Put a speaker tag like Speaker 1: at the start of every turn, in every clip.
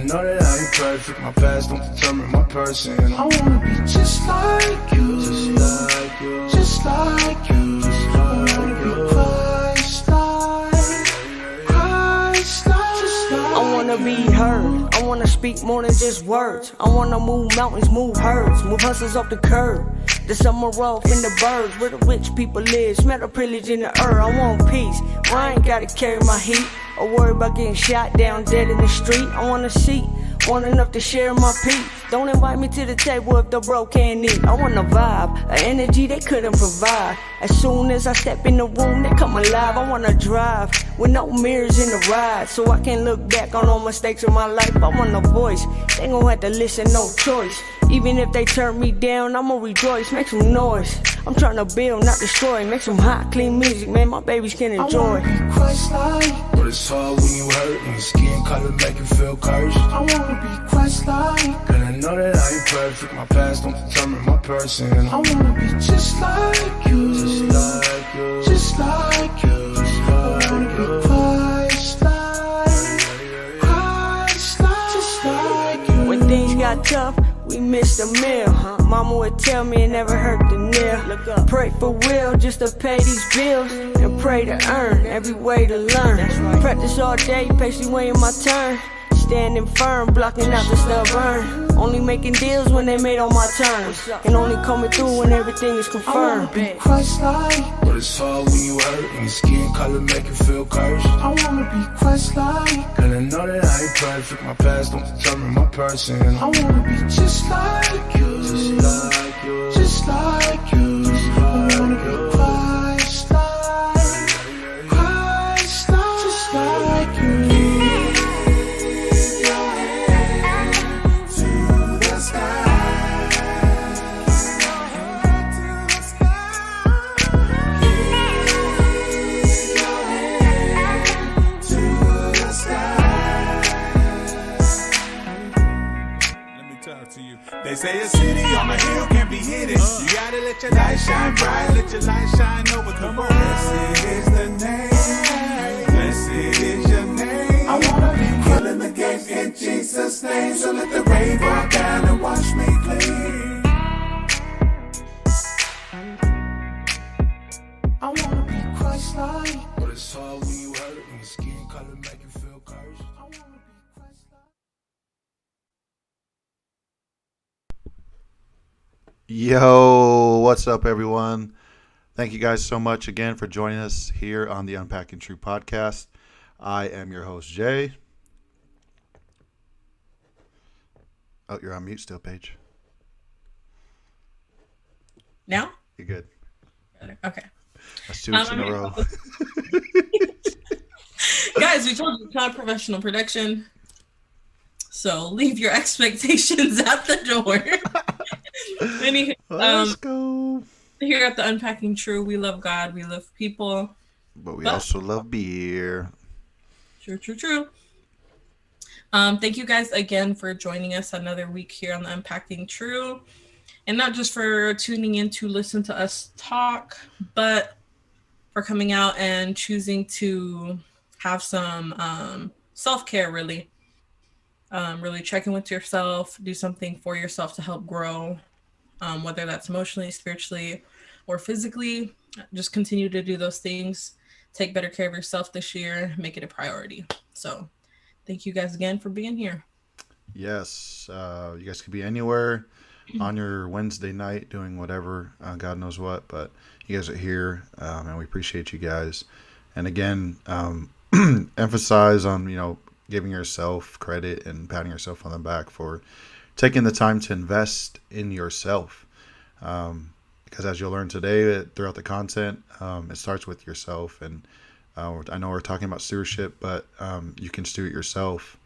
Speaker 1: know that I ain't perfect, my past don't determine my person. I wanna be just like you, just like you, just like you, just like I wanna be Christ-like, Christ-like, just like
Speaker 2: I wanna be heard, I wanna speak more than just words. I wanna move mountains, move herds, move hustles off the curb. The summer off in the birds, where the rich people live. Smell the privilege in the earth, I want peace, where I ain't gotta carry my heat or worry about getting shot down dead in the street. I want a seat, want enough to share my peace. Don't invite me to the table if the bro can't eat. I want a vibe, an energy they couldn't provide. As soon as I step in the room, they come alive. I wanna drive with no mirrors in the ride, so I can look back on all mistakes of my life. I want a voice, they gon' have to listen, no choice. Even if they turn me down, I'ma rejoice, make some noise. I'm tryna build, not destroy. Make some hot, clean music, man, my babies can enjoy.
Speaker 1: I wanna be Christ-like, but it's hard when you hurt and your skin color make you feel cursed. I wanna be Christ-like, and I know that I ain't perfect, my past don't determine my person. I wanna be just like you, just like you, just like you, just like I wanna be Christ-like, Christ-like, just like you.
Speaker 2: When things got tough, we missed a meal. Mama would tell me it never hurt to kneel. Look up, pray for real just to pay these bills, and pray to earn every way to learn. Practice all day, patiently waiting my turn. Standing firm, blocking out the stubborn. Only making deals when they made on my terms, and only coming through when everything is confirmed.
Speaker 1: I wanna be Christ-like, but it's hard when you hurt and your skin color make you feel cursed. I wanna be Christ-like, and I know that I ain't perfect, my past don't determine my person. I wanna be just like you, just like you, just like you, just like I wanna be Christ-like, Christ-like, just like you.
Speaker 3: They say a city on a hill can't be hidden. You gotta let your light shine bright, let your light shine over the world. Blessed is the name, blessed is your name. I wanna be killing the game in Jesus' name. So let the rain fall down and wash me clean.
Speaker 1: I wanna be Christ-like, but it's hard when you hurt and your skin color make you feel cursed. I wanna be Christ-like.
Speaker 4: Yo, what's up, everyone? Thank you guys so much again for joining us here on the Unpacking True podcast. I am your host, Jay. Oh, you're on mute still, Paige.
Speaker 5: Now?
Speaker 4: You're good.
Speaker 5: Okay.
Speaker 4: That's 2 weeks in a row.
Speaker 5: Guys, we told you it's not professional production, so leave your expectations at the door. Anywho,
Speaker 4: Let's go.
Speaker 5: Here at the Unpacking True, we love God, we love people.
Speaker 4: But we also love beer.
Speaker 5: True. Thank you guys again for joining us another week here on the Unpacking True. And not just for tuning in to listen to us talk, but for coming out and choosing to have some self-care, really. Really check in with yourself, do something for yourself to help grow, whether that's emotionally, spiritually, or physically. Just continue to do those things. Take better care of yourself this year. Make it a priority. So thank you guys again for being here.
Speaker 4: Yes. You guys could be anywhere on your Wednesday night doing whatever, God knows what, but you guys are here, and we appreciate you guys. And again, emphasize on, giving yourself credit and patting yourself on the back for taking the time to invest in yourself. Because as you'll learn today throughout the content, it starts with yourself. And I know we're talking about stewardship, but you can steward yourself.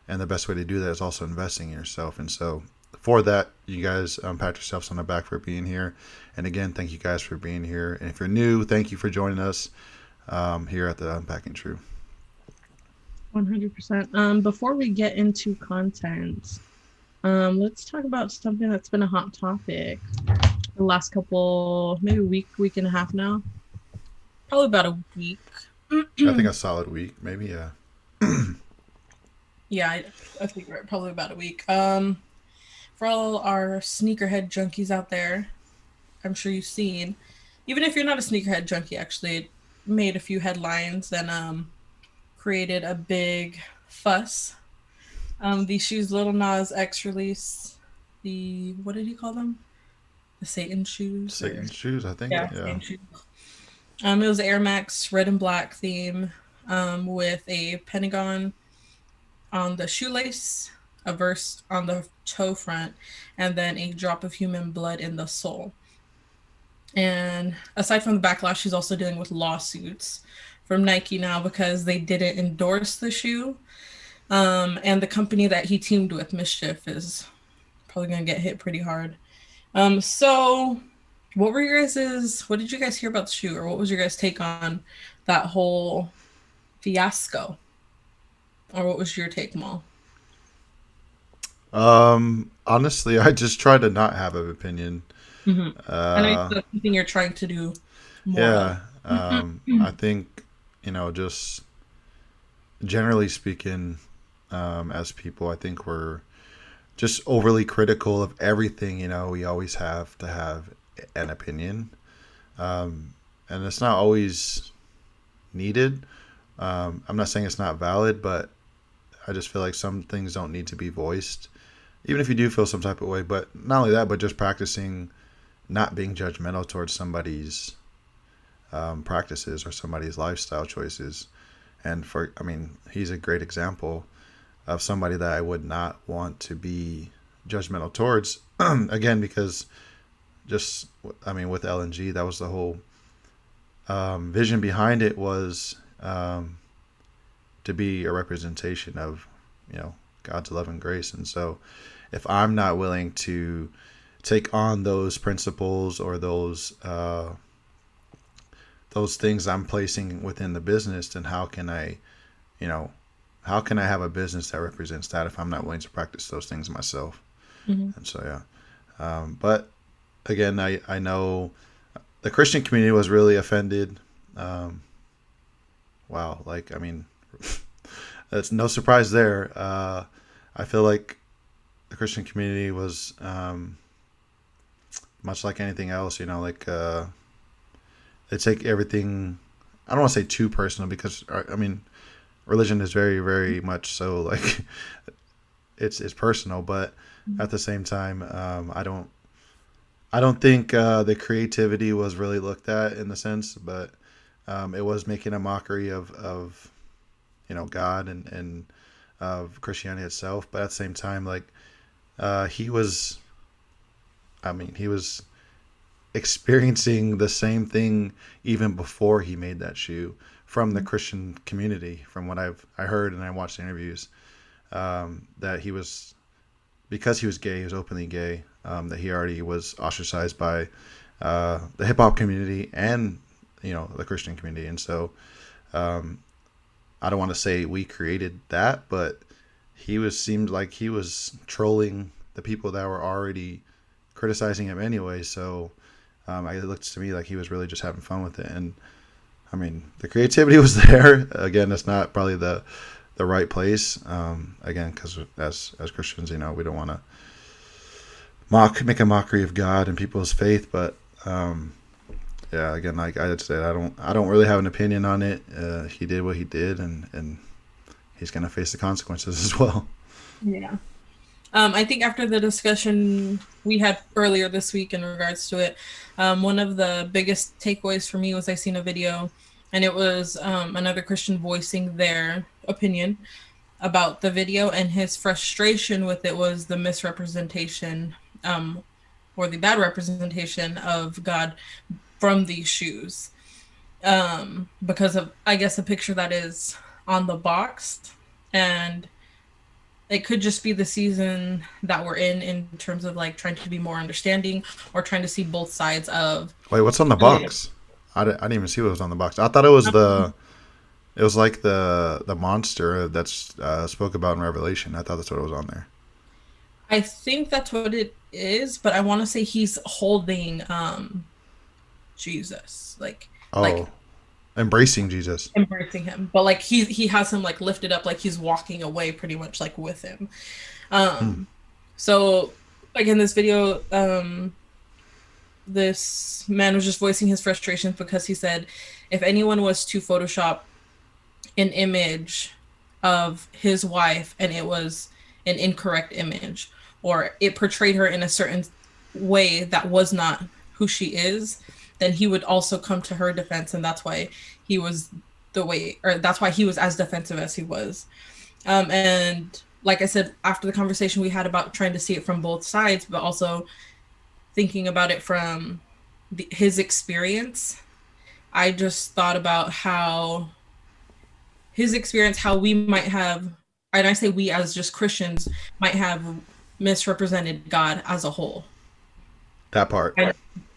Speaker 4: And the best way to do that is also investing in yourself. And so for that, you guys pat yourselves on the back for being here. And again, thank you guys for being here. And if you're new, thank you for joining us here at the Unpacking True.
Speaker 5: 100%. Before we get into content, let's talk about something that's been a hot topic the last couple, maybe week and a half now. Probably about a week.
Speaker 4: I think a solid week, maybe, yeah.
Speaker 5: Yeah, I think right, probably about a week. For all our sneakerhead junkies out there, I'm sure you've seen, even if you're not a sneakerhead junkie, actually, it made a few headlines and created a big fuss. These shoes, Little Nas X release, the what did he call them? The Satan shoes, or
Speaker 4: Satan's shoes, I think.
Speaker 5: yeah,
Speaker 4: Yeah.
Speaker 5: Satan shoes. It was Air Max red and black theme, with a pentagon on the shoelace, a verse on the toe front, and then a drop of human blood in the sole. And aside from the backlash, she's also dealing with lawsuits from Nike now because they didn't endorse the shoe. And the company that he teamed with, Mischief, is probably gonna get hit pretty hard. So what were your guys's? What did you guys hear about the shoe, or what was your guys' take on that whole fiasco? Or what was your take, Mal?
Speaker 4: Honestly, I just try to not have an opinion.
Speaker 5: Mm-hmm. I know
Speaker 4: Uh,
Speaker 5: that's something you're trying to do more of.
Speaker 4: yeah. I think, just generally speaking, as people, I think we're just overly critical of everything. We always have to have an opinion, and it's not always needed. I'm not saying it's not valid, but I just feel like some things don't need to be voiced, even if you do feel some type of way. But not only that, but just practicing not being judgmental towards somebody's practices or somebody's lifestyle choices. And he's a great example of somebody that I would not want to be judgmental towards. Again, because with LNG, that was the whole vision behind it, was to be a representation of, God's love and grace. And so if I'm not willing to take on those principles or those things I'm placing within the business, then how can I have a business that represents that if I'm not willing to practice those things myself?
Speaker 5: Mm-hmm.
Speaker 4: And so, yeah. But again, I know the Christian community was really offended. Wow. That's no surprise there. I feel like the Christian community was, much like anything else, they take everything, I don't want to say too personal, because religion is very, very much so like it's personal, but at the same time, I don't think the creativity was really looked at in the sense, but it was making a mockery of God and of Christianity itself. But at the same time, he was experiencing the same thing even before he made that shoe from the Christian community. From what I heard and I watched interviews, that he was, because he was gay, he was openly gay, that he already was ostracized by the hip hop community and the Christian community. And so I don't want to say we created that, but seemed like he was trolling the people that were already criticizing him anyway. So it looked to me like he was really just having fun with it. And the creativity was there. Again, it's not probably the right place. Again, because as Christians, we don't want to make a mockery of God and people's faith. But yeah, again, like I said, I don't really have an opinion on it. He did what he did, and he's gonna face the consequences as well.
Speaker 5: Yeah. I think after the discussion we had earlier this week in regards to it, one of the biggest takeaways for me was I seen a video, and it was another Christian voicing their opinion about the video, and his frustration with it was the misrepresentation, or the bad representation of God from these shoes, because of, I guess, a picture that is on the box. And it could just be the season that we're in terms of trying to be more understanding or trying to see both sides of.
Speaker 4: Wait, what's on the box? I didn't even see what was on the box. I thought it was like the monster that's spoke about in Revelation. I thought that's what it was on there.
Speaker 5: I think that's what it is, but I want to say he's holding Jesus,
Speaker 4: Oh. Embracing Jesus.
Speaker 5: embracing him, but like he has him like lifted up, like he's walking away pretty much like with him.
Speaker 4: Hmm.
Speaker 5: So like in this video, this man was just voicing his frustrations because he said if anyone was to Photoshop an image of his wife and it was an incorrect image, or it portrayed her in a certain way that was not who she is, then he would also come to her defense, and that's why he was the way, or that's why he was as defensive as he was. And like I said, after the conversation we had about trying to see it from both sides, but also thinking about it from his experience, I just thought about how his experience, how we might have, and I say we as just Christians, might have misrepresented God as a whole.
Speaker 4: That part.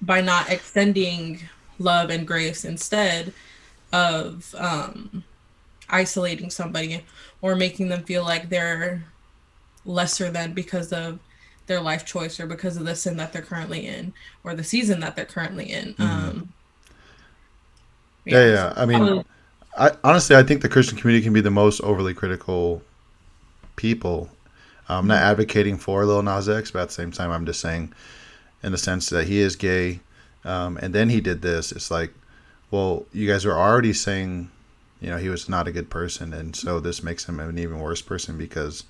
Speaker 5: By not extending love and grace instead of isolating somebody or making them feel like they're lesser than because of their life choice or because of the sin that they're currently in or the season that they're currently in.
Speaker 4: Yeah. I mean, honestly, I think the Christian community can be the most overly critical people. I'm not advocating for Lil Nas X, but at the same time, I'm just saying, in the sense that he is gay, and then he did this. It's like, well, you guys are already saying, you know, he was not a good person, and so this makes him an even worse person because,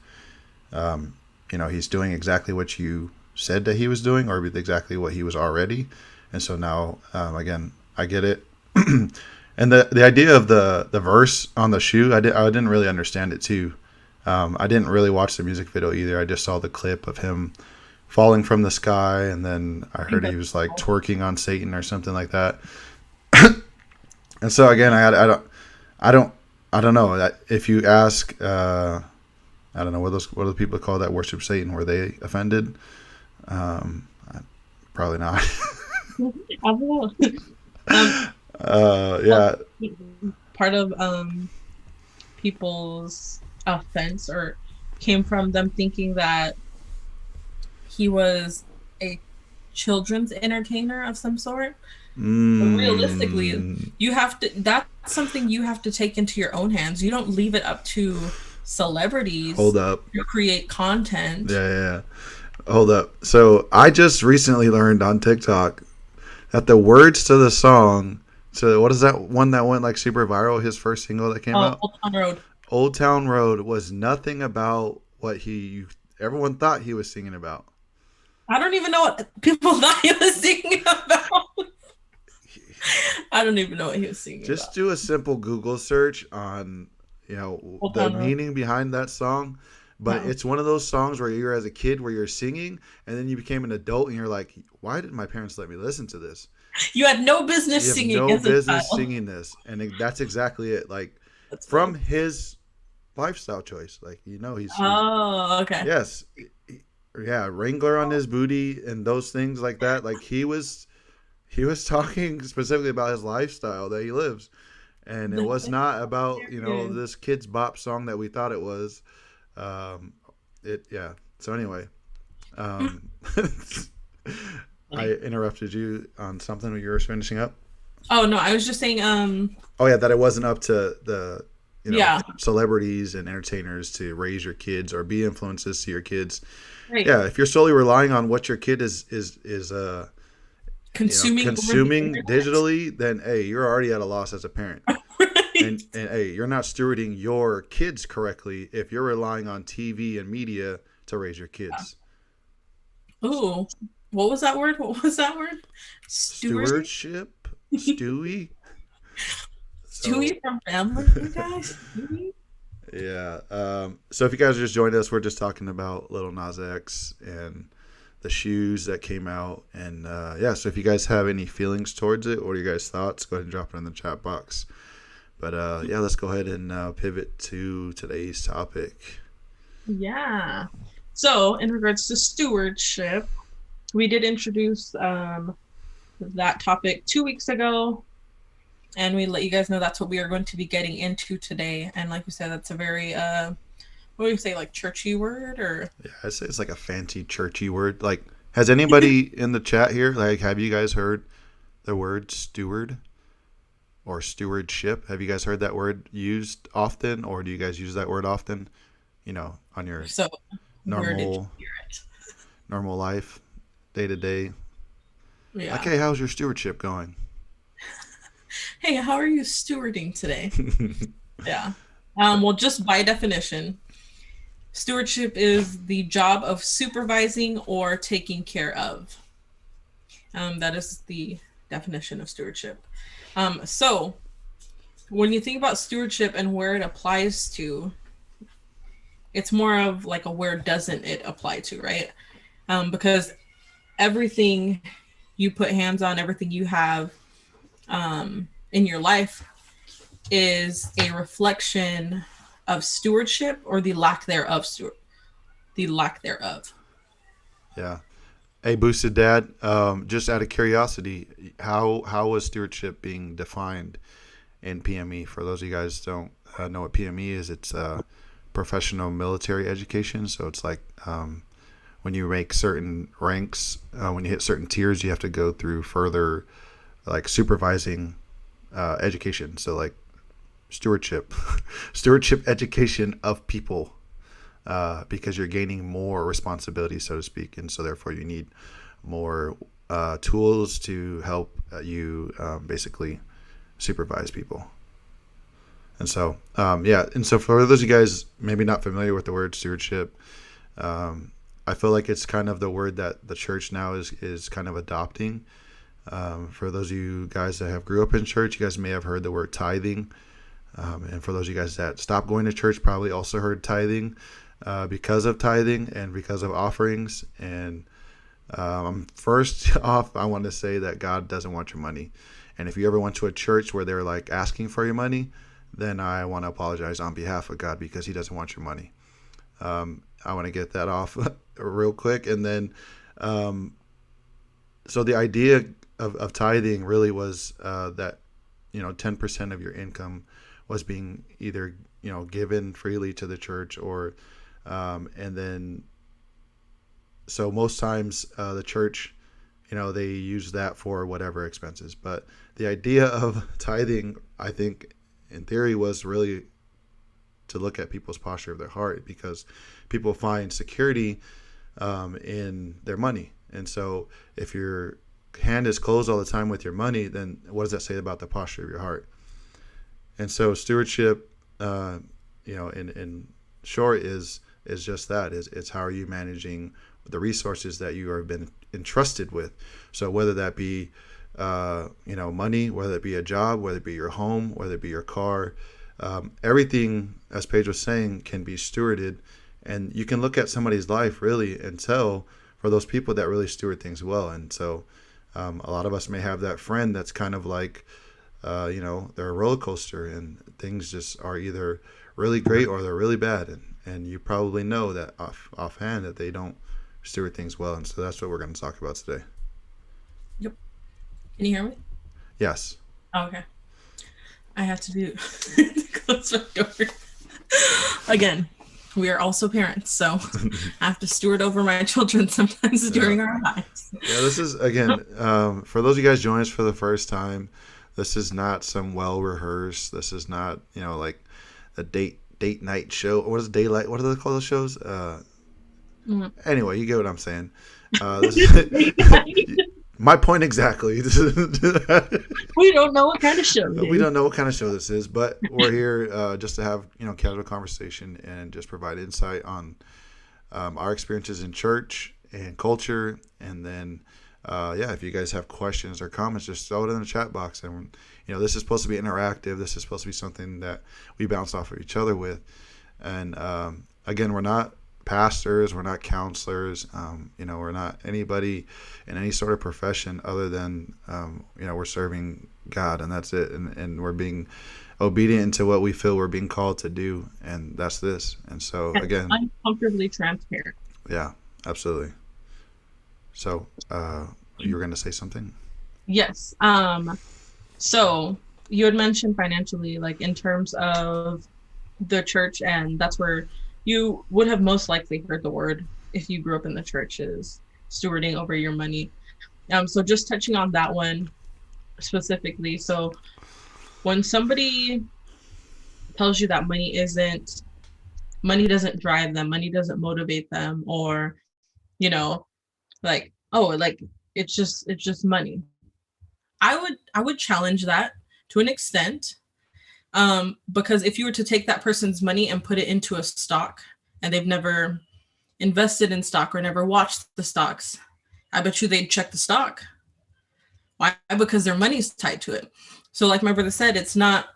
Speaker 4: you know, he's doing exactly what you said that he was doing, or exactly what he was already, and so now, again, I get it. And the idea of the verse on the shoe, I didn't really understand it too. I didn't really watch the music video either. I just saw the clip of him falling from the sky, and then I heard he was like twerking on Satan or something like that. And so again, I don't know that if you ask, I don't know what are the people call that worship Satan, were they offended? Probably not.
Speaker 5: I don't know.
Speaker 4: Yeah.
Speaker 5: Part of people's offense or came from them thinking that he was a children's entertainer of some sort. But realistically, that's something you have to take into your own hands. You don't leave it up to celebrities
Speaker 4: to
Speaker 5: create content.
Speaker 4: Yeah. Hold up. So I just recently learned on TikTok that the words to the song, so what is that one that went like super viral, his first single that came out?
Speaker 5: Old Town Road.
Speaker 4: Old Town Road was nothing about what everyone thought he was singing about.
Speaker 5: I don't even know what people thought he was singing about. I don't even know what he was singing about.
Speaker 4: Just do a simple Google search on, you know, the meaning behind that song. But it's one of those songs where you're as a kid where you're singing and then you became an adult and you're like, why did my parents let me listen to this?
Speaker 5: You had no business singing.
Speaker 4: No business singing this. And that's exactly it. Like from his lifestyle choice. Like, you know, he's
Speaker 5: okay.
Speaker 4: Yes. Yeah, Wrangler on his booty and those things like that. Like he was talking specifically about his lifestyle that he lives. And it was not about, you know, this Kids Bop song that we thought it was. So anyway, I interrupted you on something when you were finishing up.
Speaker 5: Oh no, I was just saying
Speaker 4: that it wasn't up to the celebrities and entertainers to raise your kids or be influences to your kids. Right. Yeah, if you're solely relying on what your kid is consuming digitally, then hey, you're already at a loss as a parent. And hey, you're not stewarding your kids correctly if you're relying on TV and media to raise your kids.
Speaker 5: Ooh, what was that word?
Speaker 4: Stewardship? Stewie?
Speaker 5: Stewie from Family Guys?
Speaker 4: Yeah. So if you guys just joined us, we're just talking about Lil Nas X and the shoes that came out. And so if you guys have any feelings towards it, what are your guys' thoughts? Go ahead and drop it in the chat box. But let's go ahead and pivot to today's topic.
Speaker 5: Yeah. So in regards to stewardship, we did introduce that topic 2 weeks ago, and we let you guys know that's what we are going to be getting into today. And like we said, that's a very what do you say, like churchy word? Or
Speaker 4: yeah, I'd say it's like a fancy churchy word. Like, has anybody in the chat here, like, have you guys heard the word steward? or stewardship. Have you guys heard that word used often, or do you guys use that word often? On your
Speaker 5: So where did you
Speaker 4: normal
Speaker 5: hear it?
Speaker 4: normal life, day to day.
Speaker 5: Yeah.
Speaker 4: Like, hey, how's your stewardship going?
Speaker 5: Hey, how are you stewarding today? Yeah. Well, just by definition, stewardship is the job of supervising or taking care of. That is the definition of stewardship. So when you think about stewardship and where it applies to, it's more of like a where doesn't it apply to, right? Because everything you put hands on, everything you have in your life is a reflection of stewardship or the lack thereof.
Speaker 4: Yeah. Hey, Boosted Dad, just out of curiosity, how was stewardship being defined in PME? For those of you guys who don't know what PME is, it's professional military education. So it's like when you make certain ranks, when you hit certain tiers, you have to go through further like supervising education. So like stewardship education of people. Because you're gaining more responsibility, so to speak, and so therefore you need more tools to help you basically supervise people. And so, and so for those of you guys maybe not familiar with the word stewardship, I feel like it's kind of the word that the church now is kind of adopting. For those of you guys that have grew up in church, you guys may have heard the word tithing. And for those of you guys that stopped going to church, probably also heard tithing. Because of tithing and because of offerings. And first off, I want to say that God doesn't want your money. And if you ever went to a church where they're like asking for your money, then I want to apologize on behalf of God because he doesn't want your money. I want to get that off real quick. And then, so the idea of tithing really was that, 10% of your income was being either, given freely to the church or and then, so most times the church, they use that for whatever expenses. But the idea of tithing, I think, in theory, was really to look at people's posture of their heart, because people find security in their money. And so if your hand is closed all the time with your money, then what does that say about the posture of your heart? And so stewardship, in short, is just that. It's how are you managing the resources that you have been entrusted with. So whether that be money, whether it be a job, whether it be your home, whether it be your car, everything, as Paige was saying, can be stewarded. And you can look at somebody's life really and tell for those people that really steward things well. And so a lot of us may have that friend that's kind of like they're a roller coaster, and things just are either really great or they're really bad. And you probably know that offhand that they don't steward things well. And so that's what we're going to talk about today.
Speaker 5: Yep. Can you hear me?
Speaker 4: Yes.
Speaker 5: Oh, okay. I have to close my door. Again, we are also parents, so I have to steward over my children sometimes during our lives.
Speaker 4: Yeah, this is, again, for those of you guys joining us for the first time, this is not some well-rehearsed, this is not, like a date night show. What is daylight? What do they call those shows? Anyway, you get what I'm saying. My point exactly.
Speaker 5: We don't know what kind of show it is.
Speaker 4: We don't know what kind of show this is, but we're here just to have casual conversation and just provide insight on our experiences in church and culture. And then, if you guys have questions or comments, just throw it in the chat box. And this is supposed to be interactive. This is supposed to be something that we bounce off of each other with. And again, we're not pastors, we're not counselors, we're not anybody in any sort of profession other than we're serving God, and that's it. And we're being obedient to what we feel we're being called to do, and that's this. And so again,
Speaker 5: uncomfortably transparent.
Speaker 4: Yeah, absolutely. So you were going to say something?
Speaker 5: Yes. So you had mentioned financially, like in terms of the church, and that's where you would have most likely heard the word if you grew up in the church, is stewarding over your money. So just touching on that one specifically. So when somebody tells you that money doesn't drive them, money doesn't motivate them, or, you know, like, oh, like it's just money. I would challenge that to an extent. Because if you were to take that person's money and put it into a stock, and they've never invested in stock or never watched the stocks, I bet you they'd check the stock. Why? Because their money's tied to it. So like my brother said, it's not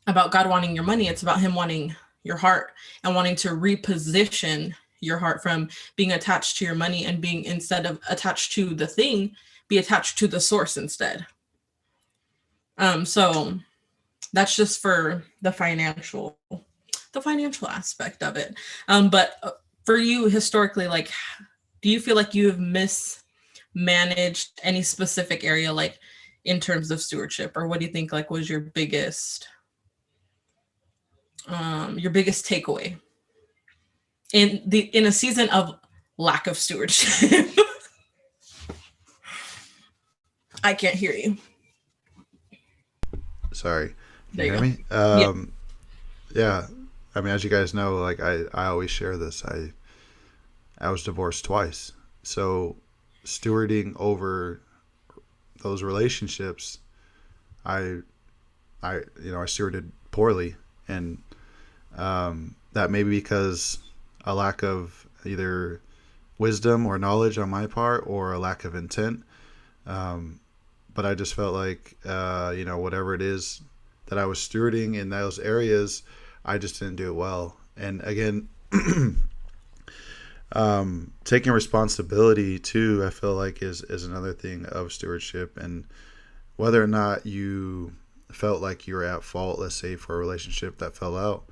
Speaker 5: about God wanting your money, it's about him wanting your heart and wanting to reposition your heart from being attached to your money and being, instead of attached to the thing, be attached to the source instead. So that's just for the financial aspect of it. But for you historically, like, do you feel like you have mismanaged any specific area, like in terms of stewardship, or what do you think like was your biggest takeaway in a season of lack of stewardship? I can't hear you.
Speaker 4: Sorry. Can
Speaker 5: There
Speaker 4: you
Speaker 5: you
Speaker 4: hear
Speaker 5: go.
Speaker 4: me? Yeah. I mean, as you guys know, like I always share this. I was divorced twice. So stewarding over those relationships, I stewarded poorly. And that may be because a lack of either wisdom or knowledge on my part, or a lack of intent. But I just felt like, whatever it is that I was stewarding in those areas, I just didn't do it well. And again, taking responsibility too, I feel like is another thing of stewardship. And whether or not you felt like you were at fault, let's say for a relationship that fell out,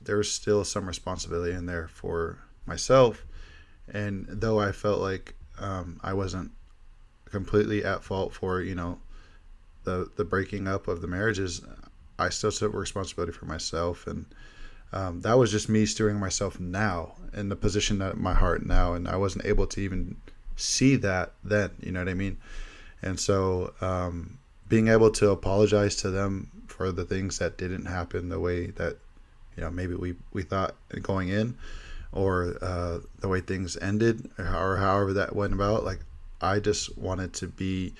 Speaker 4: there's still some responsibility in there for myself. And though I felt like I wasn't completely at fault for the breaking up of the marriages, I still took responsibility for myself. And that was just me steering myself now in the position that my heart now, and I wasn't able to even see that then, you know what I mean? And so being able to apologize to them for the things that didn't happen the way that maybe we thought going in, or the way things ended, or however that went about. Like, I just wanted to be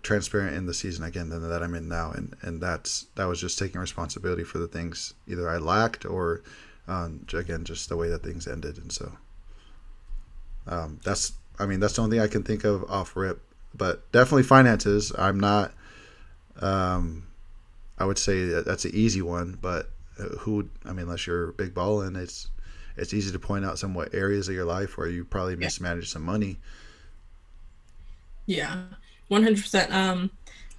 Speaker 4: transparent in the season again that I'm in now, and that was just taking responsibility for the things either I lacked, or again just the way that things ended. And so that's the only thing I can think of off rip. But definitely finances, I'm not I would say that's an easy one, but unless you're big ballin', it's easy to point out some areas of your life where you probably mismanaged some money.
Speaker 5: Yeah, 100%.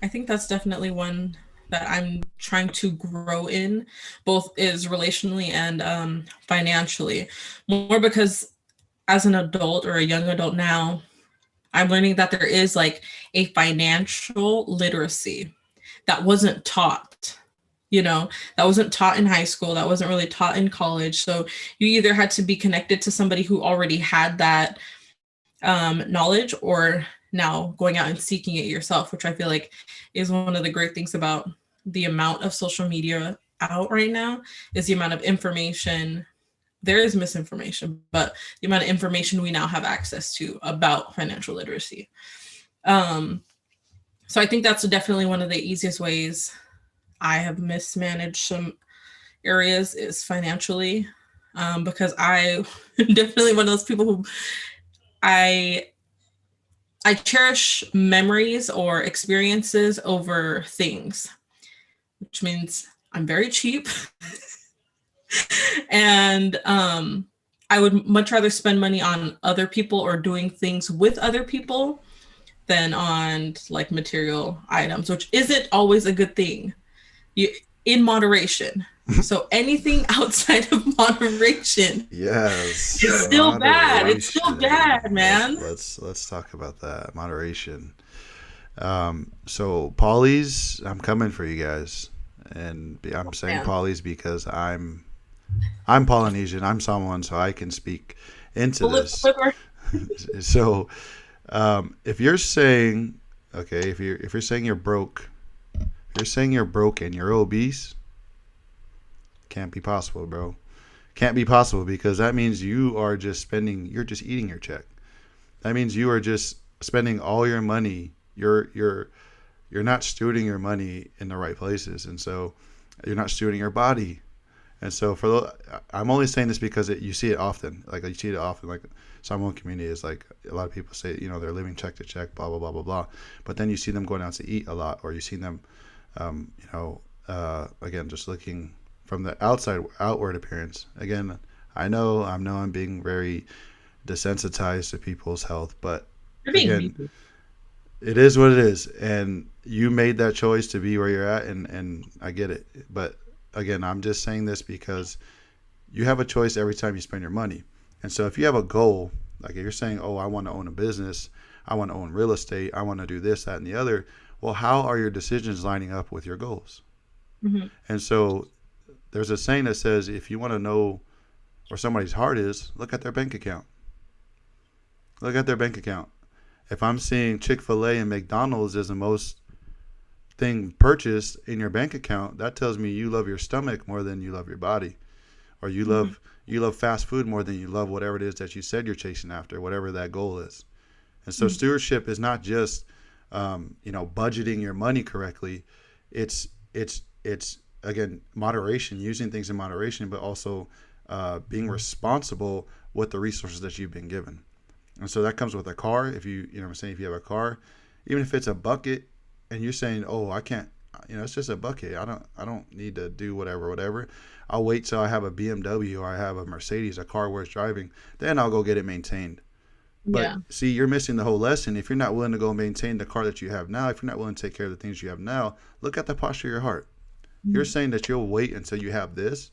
Speaker 5: I think that's definitely one that I'm trying to grow in, both is relationally and financially. More because as an adult, or a young adult now, I'm learning that there is like a financial literacy that wasn't taught. That wasn't taught in high school, that wasn't really taught in college. So you either had to be connected to somebody who already had that knowledge, or now going out and seeking it yourself, which I feel like is one of the great things about the amount of social media out right now, is the amount of information. There is misinformation, but the amount of information we now have access to about financial literacy. So I think that's definitely one of the easiest ways I have mismanaged some areas, is financially, because I definitely one of those people who I cherish memories or experiences over things, which means I'm very cheap. And I would much rather spend money on other people or doing things with other people than on like material items, which isn't always a good thing. In moderation. So anything outside of moderation,
Speaker 4: Yes,
Speaker 5: it's still bad. It's still bad, man.
Speaker 4: Let's talk about that moderation. So Polly's, I'm coming for you guys, and I'm saying Polly's because I'm Polynesian. I'm Samoan, so I can speak into this. So if you're saying, okay, if you're saying you're broke, You're saying you're broke and you're obese? Can't be possible, bro. Can't be possible, because that means you are just spending, you're just eating your check. That means you are just spending all your money. You're not stewarding your money in the right places, and so you're not stewarding your body. And so I'm only saying this because you see it often. Like you see it often. Like Samoan community is like, a lot of people say, they're living check to check, blah blah blah blah blah. But then you see them going out to eat a lot, or you see them, again, just looking from the outward appearance. Again, I know I'm being very desensitized to people's health, but again, it is what it is, and you made that choice to be where you're at, and I get it. But again, I'm just saying this because you have a choice every time you spend your money. And so if you have a goal, like if you're saying, oh, I want to own a business, I want to own real estate, I want to do this, that, and the other, well, how are your decisions lining up with your goals? Mm-hmm. And so there's a saying that says, if you want to know where somebody's heart is, look at their bank account. Look at their bank account. If I'm seeing Chick-fil-A and McDonald's as the most thing purchased in your bank account, that tells me you love your stomach more than you love your body, or you love fast food more than you love whatever it is that you said you're chasing after, whatever that goal is. And so stewardship is not just budgeting your money correctly. It's again, moderation, using things in moderation, but also being responsible with the resources that you've been given. And so that comes with a car. If if you have a car, even if it's a bucket, and you're saying, oh, I can't, it's just a bucket. I don't need to do whatever. I'll wait till I have a BMW or I have a Mercedes, a car worth driving. Then I'll go get it maintained. But see, you're missing the whole lesson. If you're not willing to go maintain the car that you have now, if you're not willing to take care of the things you have now, look at the posture of your heart. You're saying that you'll wait until you have this.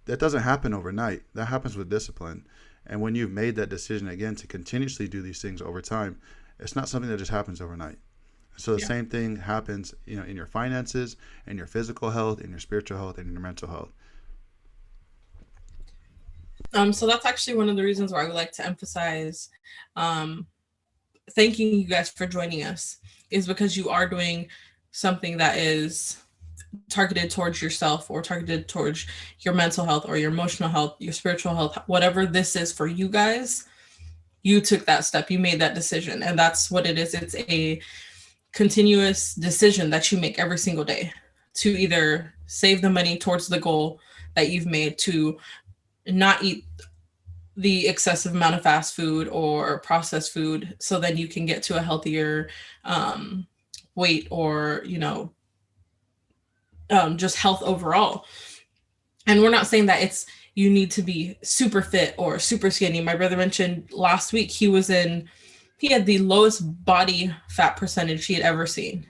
Speaker 4: That doesn't happen overnight. That happens with discipline. And when you've made that decision, again, to continuously do these things over time, it's not something that just happens overnight. So the same thing happens, in your finances, in your physical health, in your spiritual health, and in your mental health.
Speaker 5: So that's actually one of the reasons why I would like to emphasize thanking you guys for joining us, is because you are doing something that is targeted towards yourself, or targeted towards your mental health or your emotional health, your spiritual health, whatever this is for you guys. You took that step, you made that decision, and that's what it is. It's a continuous decision that you make every single day to either save the money towards the goal that you've made, to not eat the excessive amount of fast food or processed food, so then you can get to a healthier weight, or just health overall. And we're not saying that you need to be super fit or super skinny. My brother mentioned last week he had the lowest body fat percentage he had ever seen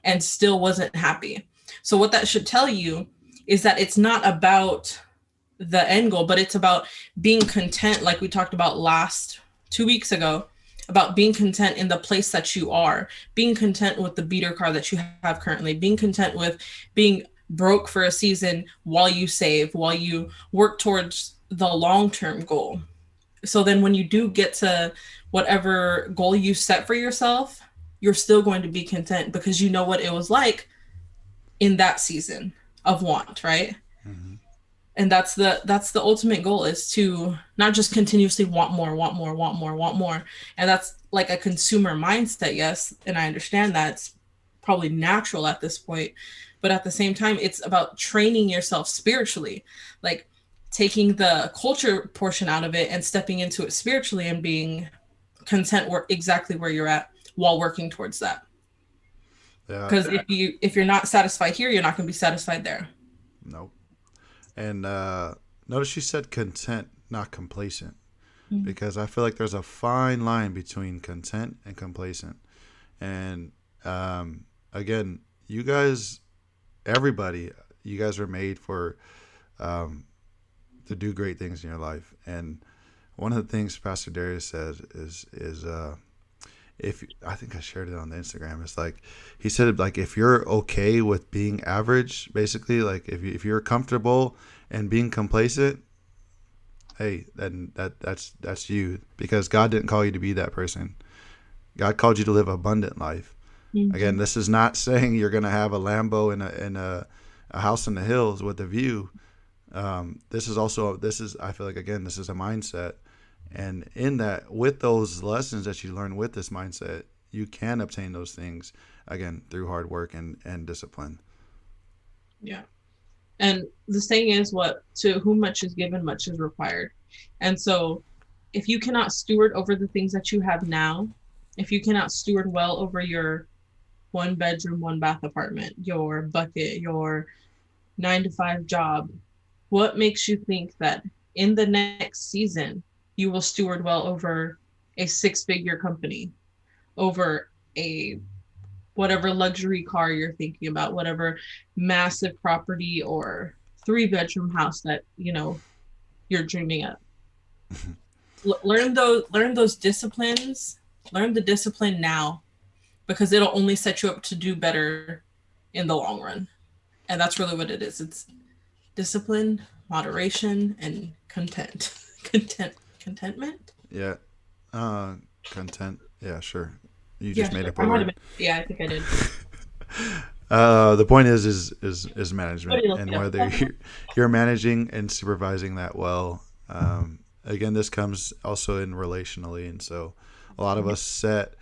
Speaker 5: and still wasn't happy. So what that should tell you is that it's not about the end goal, but it's about being content, like we talked about 2 weeks ago, about being content in the place that you are, being content with the beater car that you have currently, being content with being broke for a season while you save, while you work towards the long-term goal. So then when you do get to whatever goal you set for yourself, you're still going to be content, because you know what it was like in that season of want, right? Mm-hmm. And that's the ultimate goal, is to not just continuously want more. And that's like a consumer mindset, yes. And I understand that it's probably natural at this point, but at the same time, it's about training yourself spiritually, like taking the culture portion out of it and stepping into it spiritually and being content exactly where you're at while working towards that. Because if you're not satisfied here, you're not going to be satisfied there.
Speaker 4: Nope. And notice she said content, not complacent, because I feel like there's a fine line between content and complacent. And again, you guys, everybody, you guys are made for to do great things in your life. And one of the things Pastor Darius said is if I think I shared it on the Instagram, it's like he said, like, if you're okay with being average, basically, like if you're comfortable and being complacent, hey, then that's you, because God didn't call you to be that person. God called you to live an abundant life. Again, this is not saying you're going to have a Lambo and a house in the hills with a view. This is I feel like, again, this is a mindset. And in that, with those lessons that you learn with this mindset, you can obtain those things, again, through hard work and discipline.
Speaker 5: Yeah. And the saying is, to whom much is given, much is required. And so if you cannot steward over the things that you have now, if you cannot steward well over your 1-bedroom, 1-bath apartment, your bucket, your 9-to-5 job, what makes you think that in the next season you will steward well over a 6-figure company, over a whatever luxury car you're thinking about, whatever massive property or 3-bedroom house that you're dreaming of? Learn those disciplines. Learn the discipline now, because it'll only set you up to do better in the long run. And that's really what it is. It's discipline, moderation, and contentment.
Speaker 4: Yeah. Content. Yeah, sure. You just made up a
Speaker 5: I
Speaker 4: word.
Speaker 5: Yeah, I think I did.
Speaker 4: The point is management, and whether you're managing and supervising that well. Again, this comes also in relationally, and so a lot of us set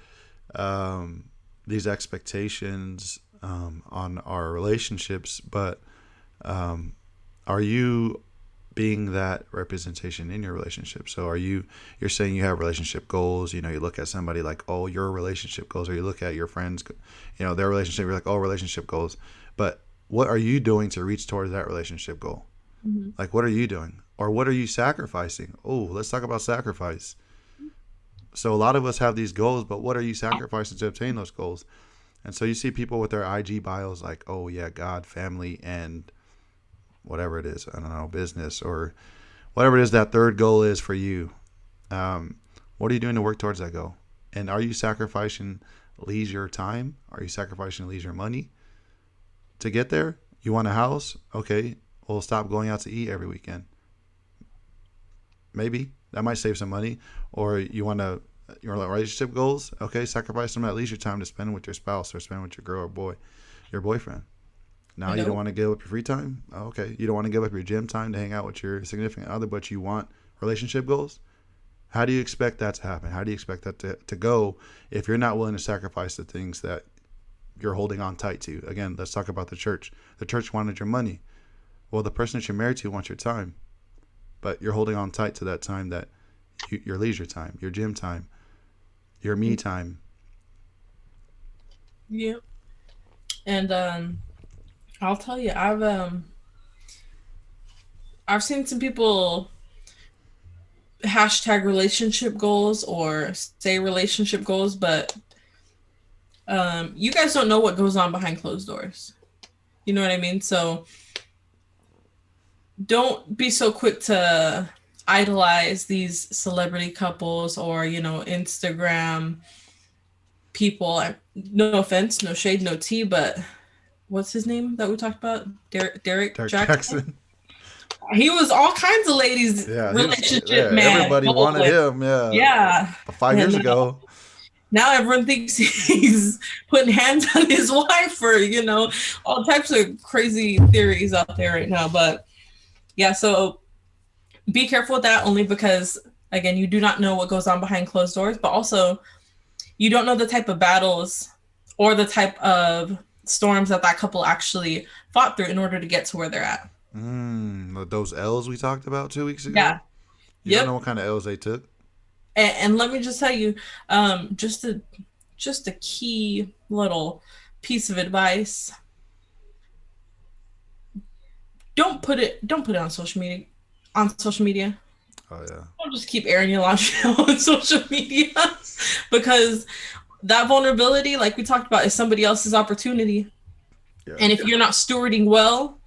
Speaker 4: these expectations on our relationships, but are you being that representation in your relationship? So you're saying you have relationship goals, you look at somebody like, oh, your relationship goals, or you look at your friends, their relationship, you're like, oh, relationship goals. But what are you doing to reach towards that relationship goal? Mm-hmm. Like, what are you doing? Or what are you sacrificing? Oh, let's talk about sacrifice. So a lot of us have these goals, but what are you sacrificing to obtain those goals? And so you see people with their IG bios like, oh yeah, God, family, and whatever it is, I don't know, business, or whatever it is that third goal is for you. What are you doing to work towards that goal? And are you sacrificing leisure time? Are you sacrificing leisure money to get there? You want a house? Okay, well, stop going out to eat every weekend. Maybe that might save some money. Or your relationship goals? Okay, sacrifice some of that leisure time to spend with your spouse, or spend with your girl or boy, your boyfriend. Now you don't want to give up your free time? Okay. You don't want to give up your gym time to hang out with your significant other, but you want relationship goals? How do you expect that to happen? How do you expect that to go if you're not willing to sacrifice the things that you're holding on tight to? Again, let's talk about the church. The church wanted your money. Well, the person that you're married to wants your time, but you're holding on tight to that time, that your leisure time, your gym time, your me time.
Speaker 5: Yeah. And I'll tell you, I've seen some people hashtag relationship goals or say relationship goals, but you guys don't know what goes on behind closed doors. You know what I mean? So don't be so quick to idolize these celebrity couples or, Instagram people. No offense, no shade, no tea, but what's his name that we talked about? Derek Jackson. He was all kinds of ladies' relationship man.
Speaker 4: Everybody wanted him. Yeah. 5 years ago.
Speaker 5: Now everyone thinks he's putting hands on his wife, for all types of crazy theories out there right now. But yeah, so be careful with that, only because, again, you do not know what goes on behind closed doors, but also you don't know the type of battles or the type of storms that couple actually fought through in order to get to where they're at.
Speaker 4: Those L's we talked about 2 weeks ago?
Speaker 5: Yeah.
Speaker 4: You don't know what kind of L's they took?
Speaker 5: And let me just tell you, just a key little piece of advice. Don't put it on social media.
Speaker 4: Oh yeah.
Speaker 5: Don't just keep airing your laundry on social media, because that vulnerability, like we talked about, is somebody else's opportunity. Yeah. And if you're not stewarding well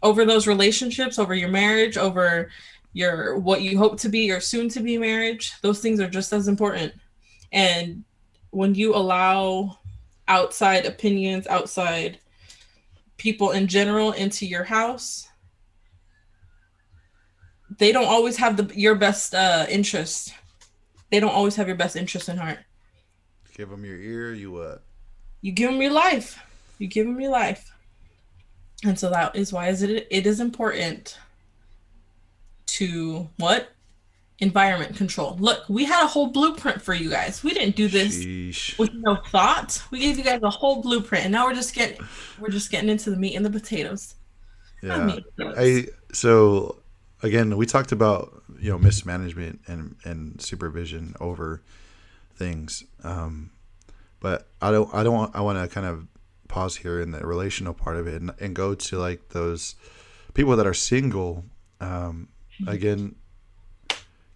Speaker 5: over those relationships, over your marriage, over your what you hope to be your soon to be marriage, those things are just as important. And when you allow outside opinions, outside people in general into your house, they don't always have your best interest. They don't always have your best interest in heart.
Speaker 4: Give them your ear, you what?
Speaker 5: You give them your life. You give them your life. And so that is why it is important to what? Environment control. Look, we had a whole blueprint for you guys. We didn't do this
Speaker 4: Sheesh.
Speaker 5: with no thought. We gave you guys a whole blueprint, and now we're just getting into the meat and the potatoes. Not
Speaker 4: Yeah.
Speaker 5: meat and potatoes.
Speaker 4: So again, we talked about, mismanagement and supervision over things. But I want to kind of pause here in the relational part of it and go to like those people that are single. Again,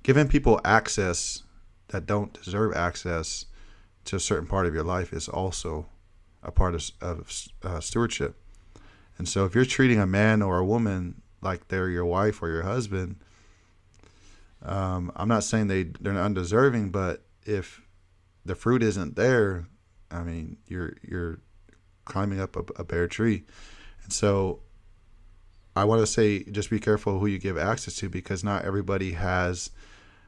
Speaker 4: giving people access that don't deserve access to a certain part of your life is also a part of stewardship. And so if you're treating a man or a woman like they're your wife or your husband, I'm not saying they're undeserving, but if the fruit isn't there, I mean, you're climbing up a bare tree. And so I want to say, just be careful who you give access to, because not everybody has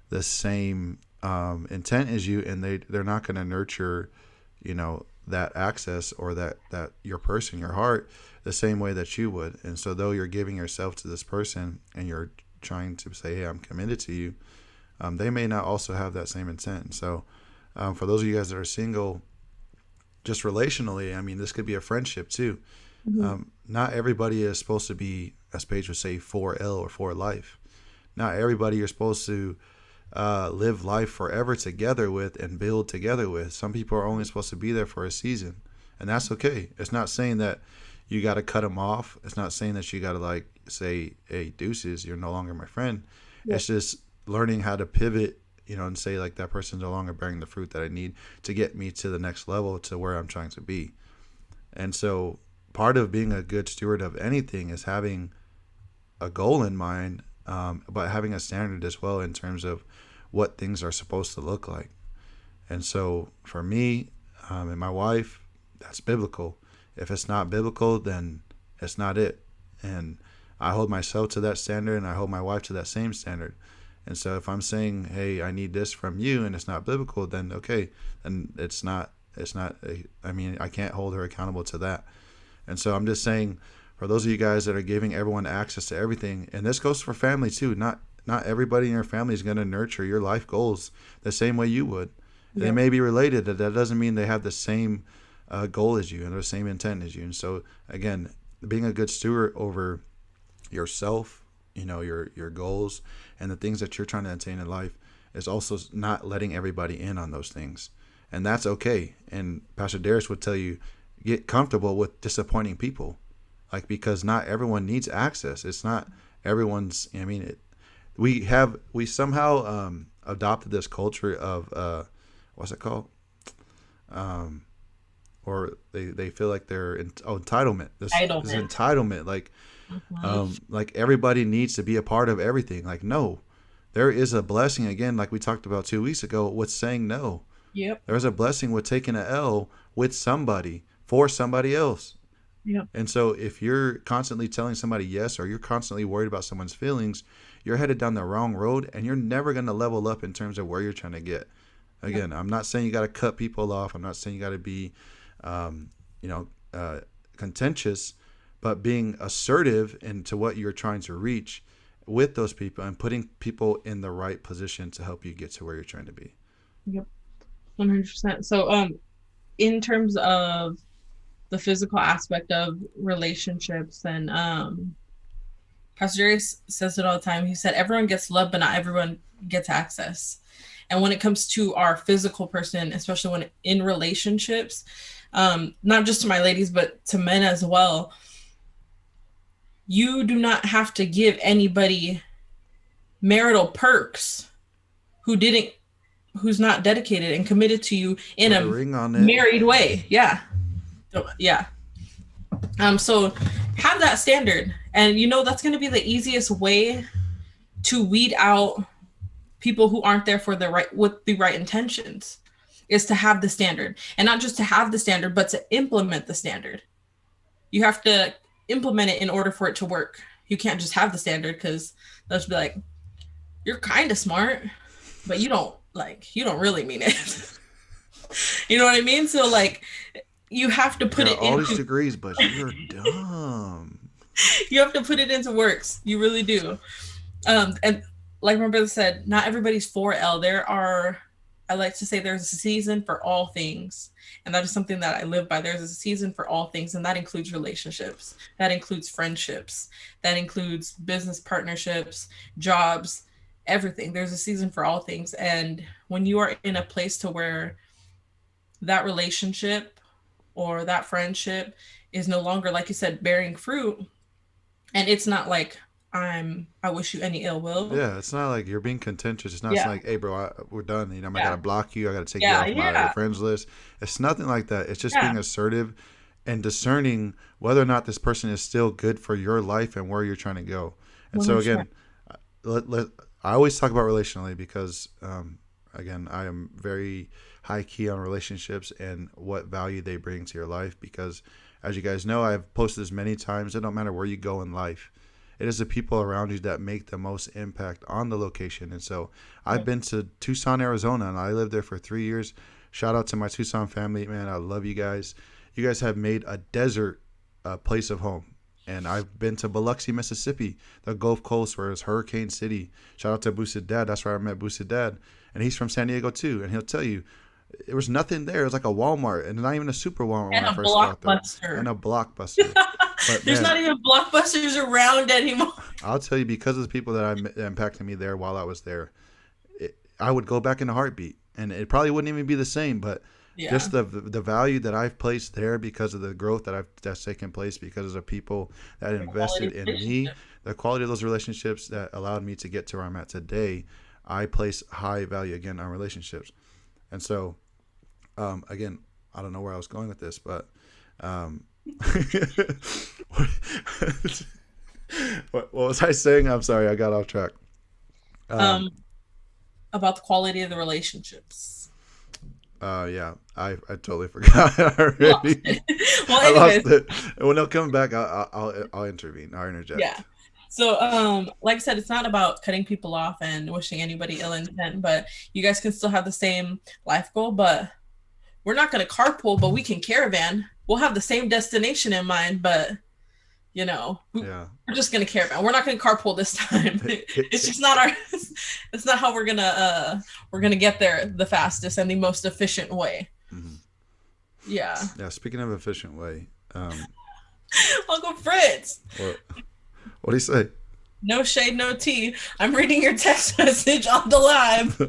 Speaker 4: the same intent as you, and they're not going to nurture, that access or that your person, your heart, the same way that you would. And so though you're giving yourself to this person and you're trying to say, hey, I'm committed to you, they may not also have that same intent. And so for those of you guys that are single, just relationally, I mean, this could be a friendship too. Not everybody is supposed to be, as Paige would say, for L or for life. Not everybody you're supposed to live life forever together with and build together with. Some people are only supposed to be there for a season, and that's okay. It's not saying that you got to cut them off. It's not saying that you got to like say, hey, deuces, you're no longer my friend. Yeah. It's just learning how to pivot, and say like that person's no longer bearing the fruit that I need to get me to the next level, to where I'm trying to be. And so part of being a good steward of anything is having a goal in mind, but having a standard as well in terms of what things are supposed to look like. And so for me and my wife, that's biblical. If it's not biblical, then it's not it. And I hold myself to that standard, and I hold my wife to that same standard. And so if I'm saying, hey, I need this from you, and it's not biblical, then okay, then I can't hold her accountable to that. And so I'm just saying, for those of you guys that are giving everyone access to everything, and this goes for family too, not everybody in your family is going to nurture your life goals the same way you would. Yeah. They may be related, but that doesn't mean they have the same goal as you and the same intent as you. And so again, being a good steward over yourself, your goals and the things that you're trying to attain in life, is also not letting everybody in on those things. And that's okay. And Pastor Darius would tell you, get comfortable with disappointing people, because not everyone needs access. It's not everyone's. We somehow adopted this culture of what's it called? Or they feel like they're entitlement. This entitlement, like everybody needs to be a part of everything. Like, no, there is a blessing, again, like we talked about 2 weeks ago, with saying no.
Speaker 5: Yep.
Speaker 4: There's a blessing with taking an L with somebody for somebody else.
Speaker 5: Yep.
Speaker 4: And so if you're constantly telling somebody yes, or you're constantly worried about someone's feelings, you're headed down the wrong road, and you're never going to level up in terms of where you're trying to get. Again, I'm not saying you got to cut people off. I'm not saying you got to be, contentious, but being assertive into what you're trying to reach with those people, and putting people in the right position to help you get to where you're trying to be.
Speaker 5: Yep. 100%. So, in terms of the physical aspect of relationships, and Pastor Darius says it all the time. He said, everyone gets love, but not everyone gets access. And when it comes to our physical person, especially when in relationships, not just to my ladies, but to men as well, you do not have to give anybody marital perks who's not dedicated and committed to you in a married way. Yeah. Yeah. So have that standard, and that's going to be the easiest way to weed out people who aren't there with the right intentions, is to have the standard, and not just to have the standard, but to implement the standard. You have to implement it in order for it to work. You can't just have the standard, because they'll just be like, you're kind of smart, but you don't really mean it. You know what I mean? So you have to put
Speaker 4: got
Speaker 5: it
Speaker 4: all these
Speaker 5: into
Speaker 4: degrees, but you're dumb.
Speaker 5: you have to put it into works. You really do. And like my brother said, not everybody's 4L. There are, I like to say, there's a season for all things. And that is something that I live by. There's a season for all things, and that includes relationships, that includes friendships, that includes business partnerships, jobs, everything. There's a season for all things. And when you are in a place to where that relationship or that friendship is no longer, like you said, bearing fruit, and it's not like I wish you any ill will.
Speaker 4: Yeah, it's not like you're being contentious. It's not
Speaker 5: Yeah.
Speaker 4: like, hey, bro, we're done. You know, I got to
Speaker 5: Yeah.
Speaker 4: block you. I got to take you
Speaker 5: Yeah.
Speaker 4: off my
Speaker 5: Yeah.
Speaker 4: friends list. It's nothing like that. It's just
Speaker 5: Yeah.
Speaker 4: being assertive and discerning whether or not this person is still good for your life and where you're trying to go. And so,
Speaker 5: 100%.
Speaker 4: again, I always talk about relationally because, again, I am very high key on relationships and what value they bring to your life because, as you guys know, I've posted this many times. It don't matter where you go in life. It is the people around you that make the most impact on the location. And so I've been to Tucson, Arizona, and I lived there for 3 years. Shout out to my Tucson family. Man, I love you guys. You guys have made a desert a place of home. And I've been to Biloxi, Mississippi, the Gulf Coast, where it's Hurricane City. Shout out to Boosted Dad. That's where I met Boosted Dad. And he's from San Diego, too. And he'll tell you, there was nothing there. It was like a Walmart, and not even a super Walmart when
Speaker 5: And
Speaker 4: I
Speaker 5: a
Speaker 4: first got there.
Speaker 5: blockbuster.
Speaker 4: And a Blockbuster. But
Speaker 5: There's
Speaker 4: man,
Speaker 5: not even blockbusters around anymore.
Speaker 4: I'll tell you, because of the people that impacted me there while I was there, I would go back in a heartbeat, and it probably wouldn't even be the same. But
Speaker 5: Yeah.
Speaker 4: just the value that I've placed there because of the growth that's taken place because of the people that invested in me, the quality of those relationships that allowed me to get to where I'm at today. I place high value again on relationships, and so again, I don't know where I was going with this, but. What was I saying? I'm sorry, I got off track.
Speaker 5: About the quality of the relationships.
Speaker 4: Yeah, I totally forgot already.
Speaker 5: Well,
Speaker 4: I lost
Speaker 5: anyways,
Speaker 4: it. And when they'll come back, I'll intervene. I'll interject.
Speaker 5: yeah. So, like I said, it's not about cutting people off and wishing anybody ill intent, but you guys can still have the same life goal, but we're not going to carpool, but we can caravan. We'll have the same destination in mind, but we're just going to caravan. We're not going to carpool this time. It's just not it's not how we're going to get there the fastest and the most efficient way.
Speaker 4: Mm-hmm.
Speaker 5: Yeah.
Speaker 4: Yeah. Speaking of efficient way,
Speaker 5: Uncle Fritz.
Speaker 4: What do you say?
Speaker 5: No shade, no tea. I'm reading your text message on the live.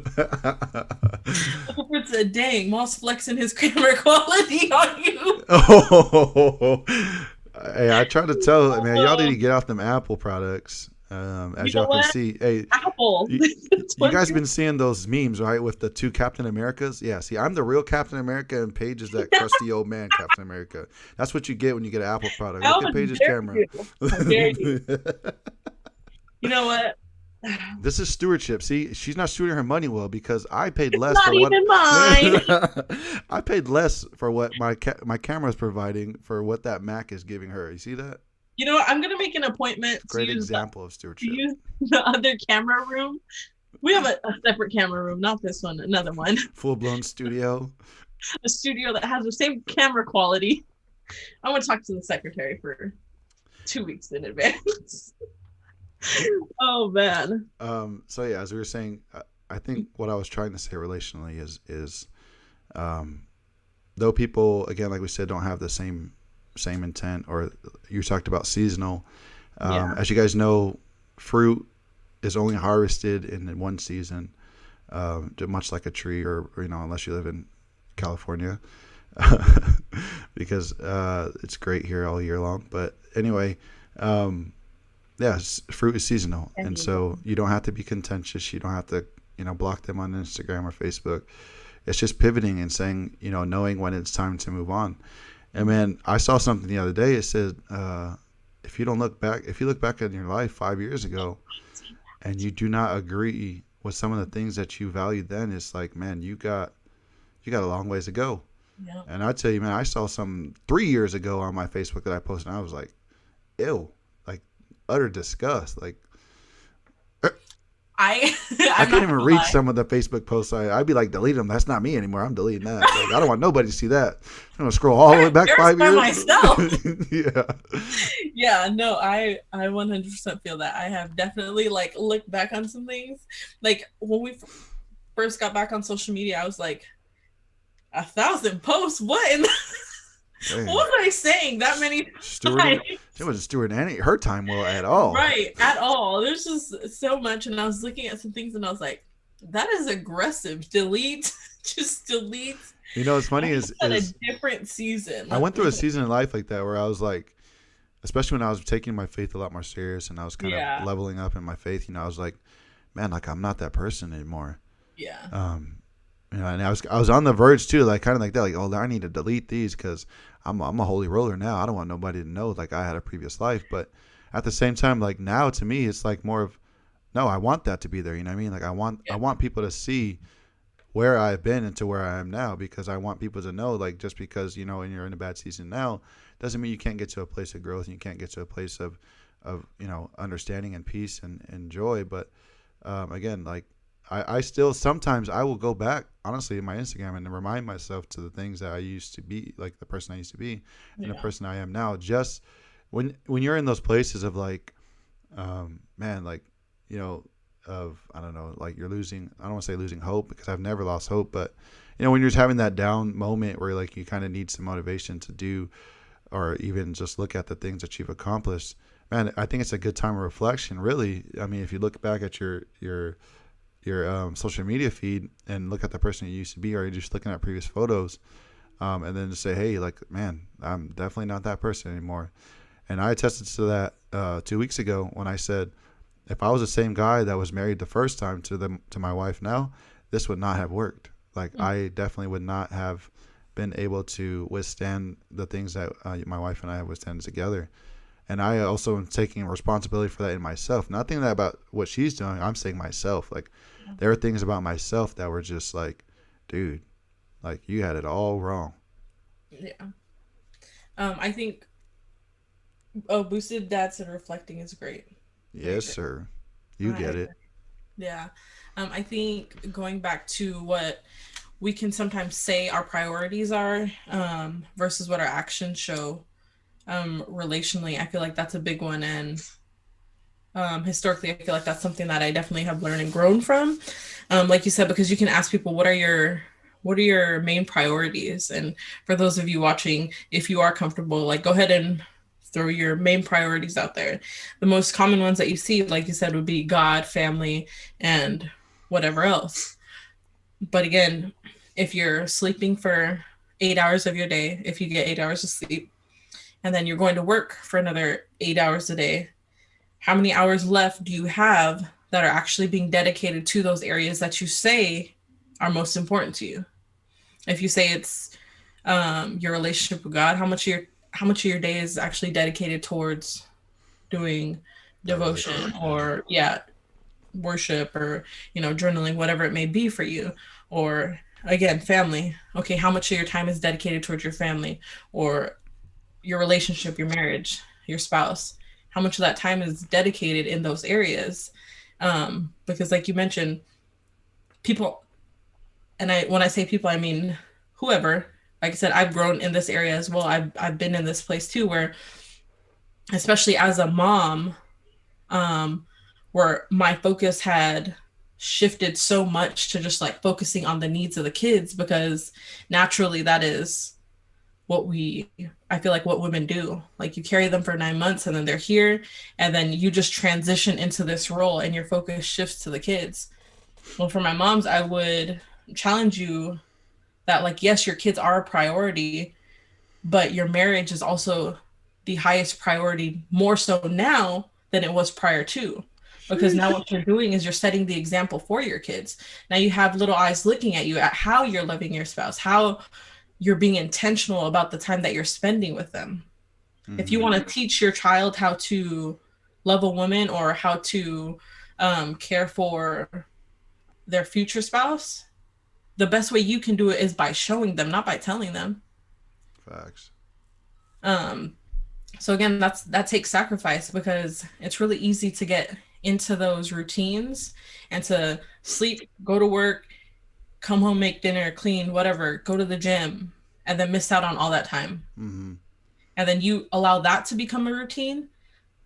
Speaker 5: Uncle Fritz said, dang, Moss flexing his camera quality on you.
Speaker 4: Oh, hey, I try to tell, man, y'all need to get off them Apple products. As y'all can see, hey,
Speaker 5: Apple.
Speaker 4: you guys been seeing those memes, right, with the two Captain Americas? Yeah, see, I'm the real Captain America, and Paige is that crusty old man Captain America. That's what you get when you get an Apple product. Look at Paige's camera.
Speaker 5: How dare you. You know what?
Speaker 4: This is stewardship. See, she's not stewarding her money well because I paid less
Speaker 5: Not
Speaker 4: for
Speaker 5: even mine.
Speaker 4: I paid less for what my camera is providing for what that Mac is giving her. You see that?
Speaker 5: You know what? I'm going to make an appointment
Speaker 4: Great example of
Speaker 5: to
Speaker 4: stewardship.
Speaker 5: use the other camera room. We have a separate camera room, not this one, another one.
Speaker 4: Full-blown studio.
Speaker 5: A studio that has the same camera quality. I want to talk to the secretary for 2 weeks in advance. Oh man.
Speaker 4: So yeah, as we were saying, I think what I was trying to say relationally is though people, again, like we said, don't have the same intent, or you talked about seasonal. As you guys know, fruit is only harvested in one season, much like a tree, or unless you live in California, because it's great here all year long. But anyway, fruit is seasonal, and so you don't have to be contentious. You don't have to, block them on Instagram or Facebook. It's just pivoting and saying, knowing when it's time to move on. And man, I saw something the other day. It said, if you look back in your life 5 years ago, and you do not agree with some of the things that you valued then, it's like, man, you got a long ways to go.
Speaker 5: Yeah.
Speaker 4: And I tell you, man, I saw some 3 years ago on my Facebook that I posted, and I was like, ew, like utter disgust. Like,
Speaker 5: I
Speaker 4: I
Speaker 5: I'm
Speaker 4: can't
Speaker 5: not
Speaker 4: even
Speaker 5: gonna
Speaker 4: read
Speaker 5: lie.
Speaker 4: some of the Facebook posts. I'd be like, delete them. That's not me anymore. I'm deleting that. Like, I don't want nobody to see that. I'm gonna scroll all the way
Speaker 5: I'm
Speaker 4: back
Speaker 5: embarrassed
Speaker 4: 5
Speaker 5: by
Speaker 4: years.
Speaker 5: myself.
Speaker 4: Yeah.
Speaker 5: Yeah, no, I 100% feel that. I have definitely like looked back on some things. Like when we first got back on social media, I was like, 1,000 posts. What in what
Speaker 4: Dang.
Speaker 5: was I saying that many times?
Speaker 4: Stewarding. She wasn't stewarding any her time well at all.
Speaker 5: Right, at all. There's just so much, and I was looking at some things, and I was like, that is aggressive. Delete, just delete.
Speaker 4: You know, what's funny
Speaker 5: I'm at a
Speaker 4: is
Speaker 5: different season.
Speaker 4: I went through a season in life like that where I was like, especially when I was taking my faith a lot more serious and I was kind
Speaker 5: Yeah.
Speaker 4: of leveling up in my faith. You know, I was like, man, like I'm not that person anymore.
Speaker 5: Yeah.
Speaker 4: You know, and I was on the verge too, like kind of like that, like, oh, I need to delete these because I'm a holy roller now. I don't want nobody to know like I had a previous life. But at the same time, like now to me, it's like more of, no, I want that to be there. You know what I mean? Like I want people to see where I've been and to where I am now, because I want people to know, like, just because, you know, and you're in a bad season now doesn't mean you can't get to a place of growth and you can't get to a place of you know, understanding and peace and joy. But again, like I still sometimes I will go back honestly in my Instagram and remind myself to the things that I used to be, like the person I used to be and the person I am now. Just when you're in those places of like man, like, you know, of, I don't know, like you're losing, I don't want to say losing hope because I've never lost hope, but you know, when you're just having that down moment where like you kind of need some motivation to do or even just look at the things that you've accomplished, man, I think it's a good time of reflection, really. I mean, if you look back at your social media feed and look at the person you used to be, or you're just looking at previous photos, and then just say, hey, like, man, I'm definitely not that person anymore. And I attested to that 2 weeks ago when I said, if I was the same guy that was married the first time to my wife now, this would not have worked. Like, I definitely would not have been able to withstand the things that my wife and I have withstood together. And I also am taking responsibility for that in myself. Not thinking that about what she's doing. I'm saying myself. Like, there are things about myself that were just like, dude, like you had it all wrong.
Speaker 5: Yeah. I think boosted dads and reflecting is great.
Speaker 4: Yes, sir. You
Speaker 5: I
Speaker 4: get
Speaker 5: agree.
Speaker 4: it.
Speaker 5: Yeah. I think going back to what we can sometimes say our priorities are, versus what our actions show, relationally, I feel like that's a big one. And historically, I feel like that's something that I definitely have learned and grown from. Like you said, because you can ask people, what are your main priorities? And for those of you watching, if you are comfortable, like go ahead and throw your main priorities out there. The most common ones that you see, like you said, would be God, family, and whatever else. But again, if you're sleeping for 8 hours of your day, if you get 8 hours of sleep, and then you're going to work for another 8 hours a day, how many hours left do you have that are actually being dedicated to those areas that you say are most important to you? If you say it's your relationship with God, how much of your day is actually dedicated towards doing
Speaker 4: That
Speaker 5: devotion,
Speaker 4: relationship, yeah.
Speaker 5: or worship, or journaling, whatever it may be for you? Or again, family. Okay, how much of your time is dedicated towards your family, or your relationship, your marriage, your spouse? How much of that time is dedicated in those areas? Because like you mentioned, people, and when I say people, I mean whoever. Like I said, I've grown in this area as well. I've been in this place too, where, especially as a mom, where my focus had shifted so much to just like focusing on the needs of the kids, because naturally that is what I feel like what women do. Like, you carry them for 9 months and then they're here, and then you just transition into this role and your focus shifts to the kids. Well, for my moms, I would challenge you that, like, yes, your kids are a priority, but your marriage is also the highest priority, more so now than it was prior to. Because now what you're doing is you're setting the example for your kids. Now you have little eyes looking at you, at how you're loving your spouse, how you're being intentional about the time that you're spending with them. Mm-hmm. If you want to teach your child how to love a woman, or how to care for their future spouse, the best way you can do it is by showing them, not by telling them.
Speaker 4: Facts.
Speaker 5: So again, that takes sacrifice, because it's really easy to get into those routines and to sleep, go to work, come home, make dinner, clean, whatever, go to the gym, and then miss out on all that time.
Speaker 4: Mm-hmm.
Speaker 5: And then you allow that to become a routine.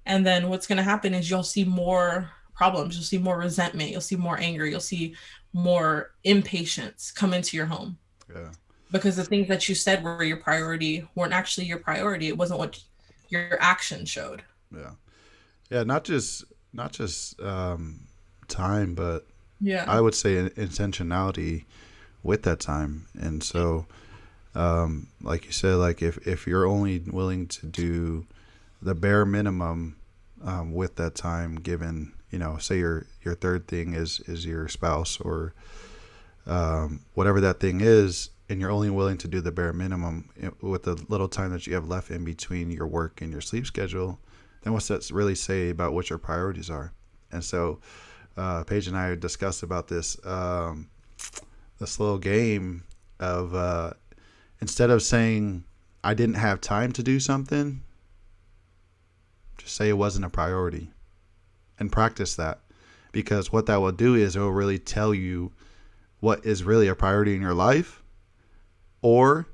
Speaker 5: And then what's going to happen is you'll see more problems. You'll see more resentment. You'll see more anger. You'll see more impatience come into your home.
Speaker 4: Yeah.
Speaker 5: Because the things that you said were your priority weren't actually your priority. It wasn't what your action showed.
Speaker 4: Yeah. Yeah. Not just time, but
Speaker 5: Yeah.
Speaker 4: I would say intentionality with that time. And so, like you said, like if you're only willing to do the bare minimum with that time given, say your third thing is your spouse or whatever that thing is, and you're only willing to do the bare minimum with the little time that you have left in between your work and your sleep schedule, then what's that really say about what your priorities are? And so Paige and I discussed about this little game of instead of saying I didn't have time to do something, just say it wasn't a priority and practice that, because what that will do is it will really tell you what is really a priority in your life, or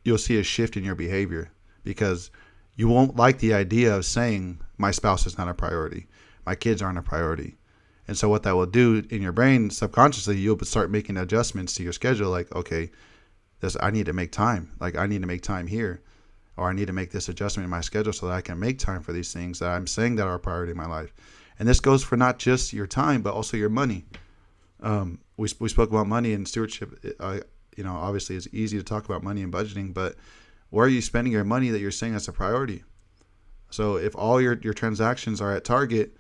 Speaker 4: you'll see a shift in your behavior because you won't like the idea of saying my spouse is not a priority, my kids aren't a priority. And so what that will do in your brain subconsciously, you'll start making adjustments to your schedule. Like, okay, I need to make time. Like I need to make time here, or I need to make this adjustment in my schedule so that I can make time for these things that I'm saying that are a priority in my life. And this goes for not just your time, but also your money. We spoke about money and stewardship. Obviously it's easy to talk about money and budgeting, but where are you spending your money that you're saying that's a priority? So if all your transactions are at Target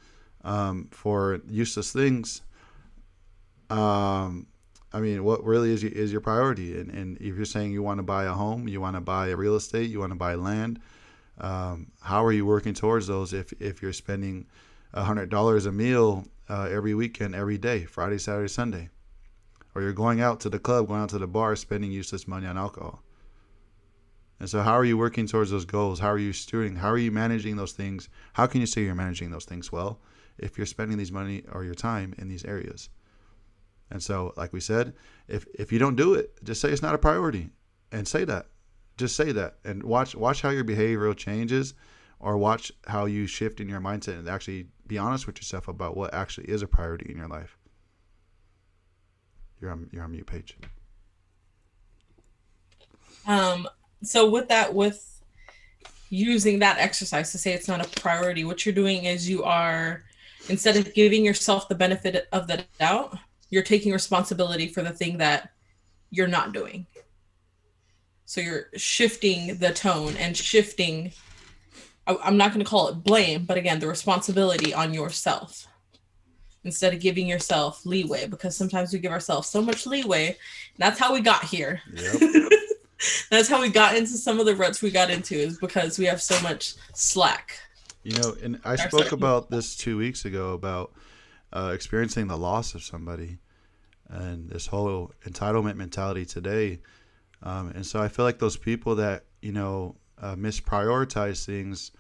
Speaker 4: for useless things, what really is your priority? And if you're saying you want to buy a home, you want to buy a real estate, you want to buy land, how are you working towards those if you're spending $100 a meal every weekend, every day, Friday, Saturday, Sunday? Or you're going out to the club, going out to the bar, spending useless money on alcohol. And so how are you working towards those goals? How are you stewarding? How are you managing those things? How can you say you're managing those things well if you're spending these money or your time in these areas? And so, like we said, if you don't do it, just say it's not a priority and say that. Just say that and watch how your behavioral changes, or watch how you shift in your mindset and actually be honest with yourself about what actually is a priority in your life. You're on mute, Paige.
Speaker 5: So with using that exercise to say it's not a priority, what you're doing is you are, instead of giving yourself the benefit of the doubt, you're taking responsibility for the thing that you're not doing. So you're shifting the tone and shifting, I'm not going to call it blame, but again, the responsibility on yourself instead of giving yourself leeway, because sometimes we give ourselves so much leeway. That's how we got here.
Speaker 4: Yep.
Speaker 5: That's how we got into some of the ruts we got into, is because we have so much slack.
Speaker 4: And I spoke about this 2 weeks ago about experiencing the loss of somebody and this whole entitlement mentality today. And so I feel like those people that, misprioritize things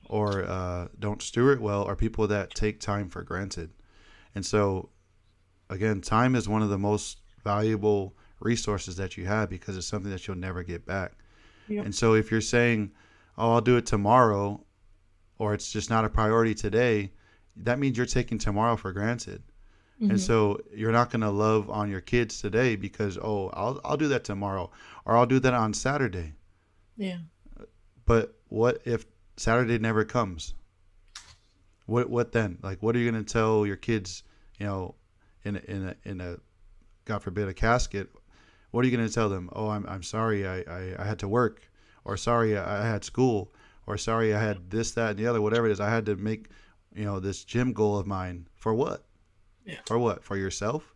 Speaker 4: or don't steward well are people that take time for granted. And so, again, time is one of the most valuable resources that you have because it's something that you'll never get back.
Speaker 5: Yep.
Speaker 4: And so if you're saying, oh, I'll do it tomorrow, or it's just not a priority today, that means you're taking tomorrow for granted. Mm-hmm. And so you're not going to love on your kids today because, oh, I'll do that tomorrow, or I'll do that on Saturday.
Speaker 5: Yeah.
Speaker 4: But what if Saturday never comes? What then? Like, what are you going to tell your kids, in a God forbid, a casket? What are you going to tell them? Oh, I'm sorry, I had to work, or sorry, I had school, or sorry, I had this, that, and the other, whatever it is. I had to make, this gym goal of mine. For what?
Speaker 5: Yeah.
Speaker 4: For what? For yourself?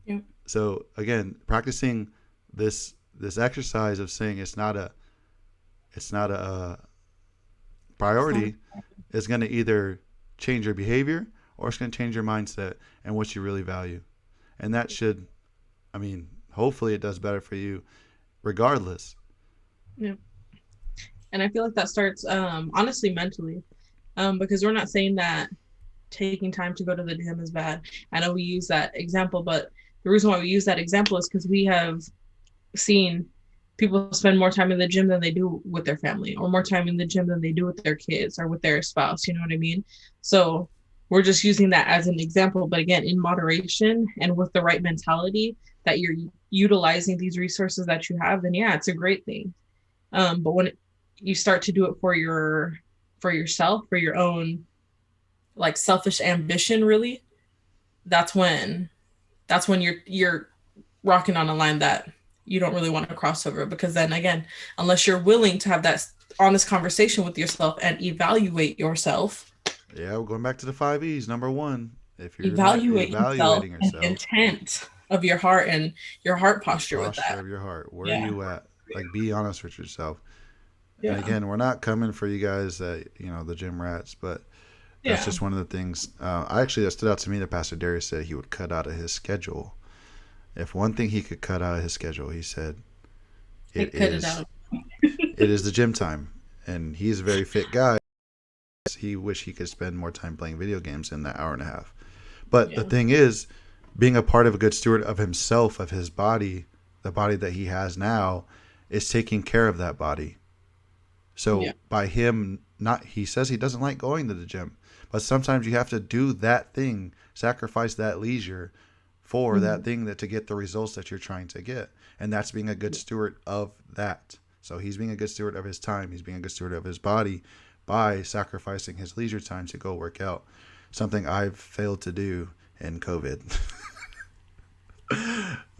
Speaker 5: Yeah.
Speaker 4: So again, practicing this exercise of saying it's not a priority is going to either change your behavior or it's going to change your mindset and what you really value. And that should, hopefully it does better for you regardless.
Speaker 5: Yeah. And I feel like that starts, honestly, mentally, because we're not saying that taking time to go to the gym is bad. I know we use that example, but the reason why we use that example is because we have seen people spend more time in the gym than they do with their family, or more time in the gym than they do with their kids or with their spouse. You know what I mean? So we're just using that as an example, but again, in moderation and with the right mentality that you're utilizing these resources that you have, then yeah, it's a great thing. But when you start to do it for yourself, for your own like selfish ambition, really, that's when you're rocking on a line that you don't really want to cross over, because then again, unless you're willing to have that honest conversation with yourself and evaluate yourself.
Speaker 4: Yeah, we're going back to the 5 E's. Number one, if you're not
Speaker 5: Evaluate
Speaker 4: evaluating
Speaker 5: yourself and
Speaker 4: yourself,
Speaker 5: intent of your heart and your heart posture with
Speaker 4: posture
Speaker 5: that.
Speaker 4: of your heart, where
Speaker 5: Yeah.
Speaker 4: are you at? Like, be honest with yourself.
Speaker 5: Yeah.
Speaker 4: And again, we're not coming for you guys that, the gym rats, but that's just one of the things. That stood out to me that Pastor Darius said he would cut out of his schedule. If one thing he could cut out of his schedule, he said, it is the gym time. And he's a very fit guy. He wish he could spend more time playing video games in that hour and a half. But the thing is, being a part of a good steward of himself, of his body, the body that he has now, is taking care of that body. So by him he says he doesn't like going to the gym, but sometimes you have to do that thing, sacrifice that leisure for that thing to get the results that you're trying to get. And that's being a good steward of that. So he's being a good steward of his time. He's being a good steward of his body by sacrificing his leisure time to go work out. Something I've failed to do in COVID.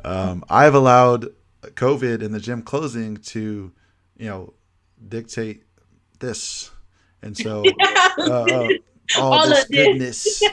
Speaker 4: I've allowed COVID and the gym closing to, dictate this. And so all this goodness.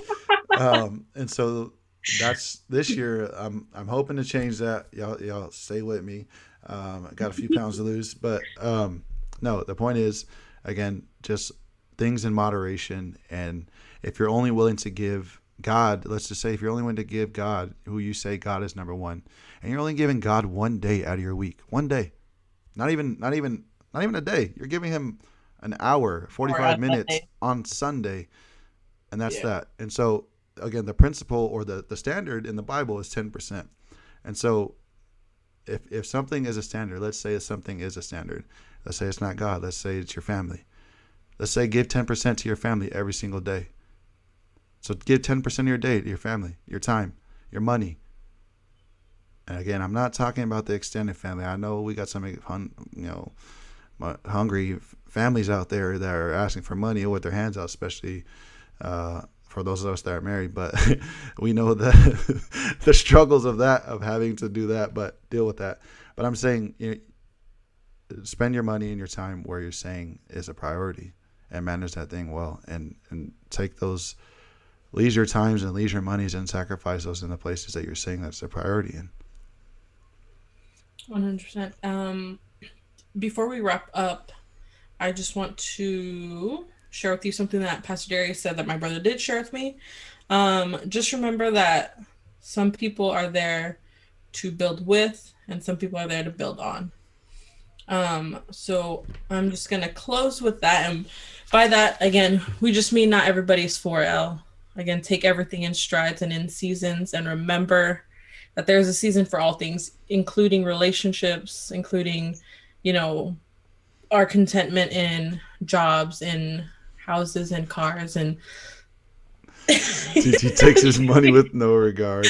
Speaker 4: And so that's this year. I'm hoping to change that. Y'all stay with me. I got a few pounds to lose, but no, the point is, again, just things in moderation. And if you're only willing to give God, let's just say, if you're only willing to give God, who you say God is number one, and you're only giving God 1 day out of your week, 1 day, not even a day, you're giving him an hour, 45 minutes on Sunday, and that's that. And so again, the principle or the standard in the Bible is 10%. And so if something is a standard, let's say something is a standard, let's say it's not God, let's say it's your family. Let's say give 10% to your family every single day. So give 10% of your day to your family, your time, your money. And again, I'm not talking about the extended family. I know we got some, hungry families out there that are asking for money with their hands out, especially for those of us that are married. But we know the struggles of having to do that, but deal with that. But I'm saying, spend your money and your time where you're saying is a priority, and manage that thing well, and take those leisure times and leisure monies and sacrifice those in the places that you're saying that's a priority in.
Speaker 5: 100%. Before we wrap up, I just want to share with you something that Pastor Darius said that my brother did share with me. Just remember that some people are there to build with, and some people are there to build on. So I'm just going to close with that. And by that, again, we just mean not everybody's 4L. Again, take everything in strides and in seasons, and remember that there's a season for all things, including relationships, including, our contentment in jobs, in houses and cars. And
Speaker 4: TT takes his money with no regard.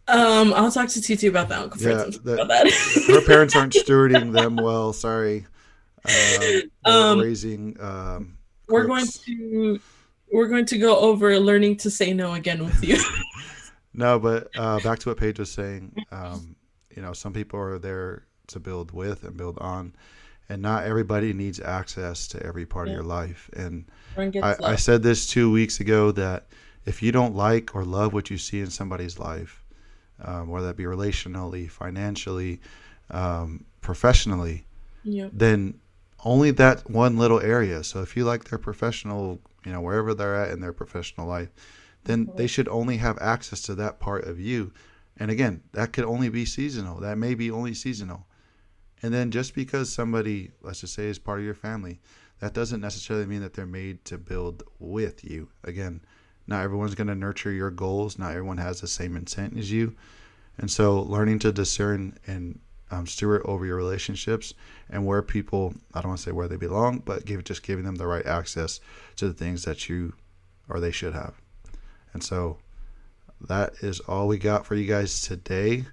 Speaker 5: I'll talk to TT about that. About that.
Speaker 4: Her parents aren't stewarding them well. Sorry. Raising.
Speaker 5: We're going to go over learning to say no again with you.
Speaker 4: No, but back to what Paige was saying. Some people are there to build with and build on, and not everybody needs access to every part of your life. And I said this 2 weeks ago, that if you don't like or love what you see in somebody's life, whether that be relationally, financially, professionally, then only that one little area. So if you like their professional, wherever they're at in their professional life, then they should only have access to that part of you. And again, that could only be seasonal. That may be only seasonal. And then just because somebody, let's just say, is part of your family, that doesn't necessarily mean that they're made to build with you. Again, Not everyone's going to nurture your goals. Not everyone has the same intent as you. And so learning to discern and steward over your relationships and where people, I don't want to say where they belong, but just giving them the right access to the things that you or they should have. And so that is all we got for you guys today.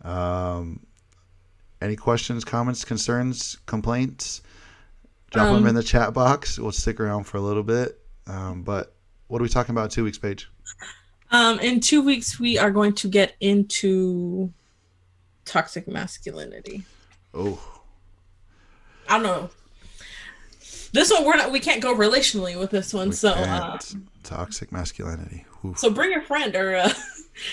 Speaker 4: Any questions, comments, concerns, complaints? Drop them in the chat box. We'll stick around for a little bit. But what are we talking about in 2 weeks, Paige?
Speaker 5: In 2 weeks, we are going to get into toxic masculinity.
Speaker 4: Oh,
Speaker 5: I don't know. This one we can't go relationally with this one.
Speaker 4: Toxic masculinity. Oof.
Speaker 5: So bring a friend or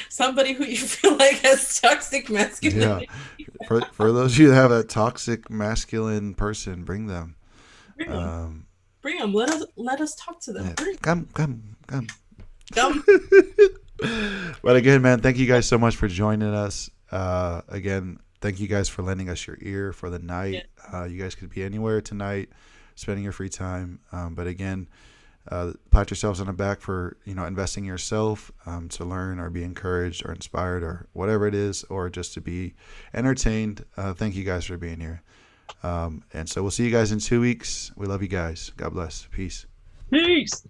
Speaker 5: somebody who you feel like has toxic masculinity.
Speaker 4: Yeah. For those of you that have a toxic masculine person, bring them.
Speaker 5: Bring them. Let us talk to them.
Speaker 4: Yeah. Come. But again, man, thank you guys so much for joining us. Again, thank you guys for lending us your ear for the night. Yeah. You guys could be anywhere tonight, spending your free time. But again, pat yourselves on the back for investing in yourself to learn or be encouraged or inspired or whatever it is, or just to be entertained. Thank you guys for being here. And so we'll see you guys in 2 weeks. We love you guys. God bless. Peace.
Speaker 6: Peace.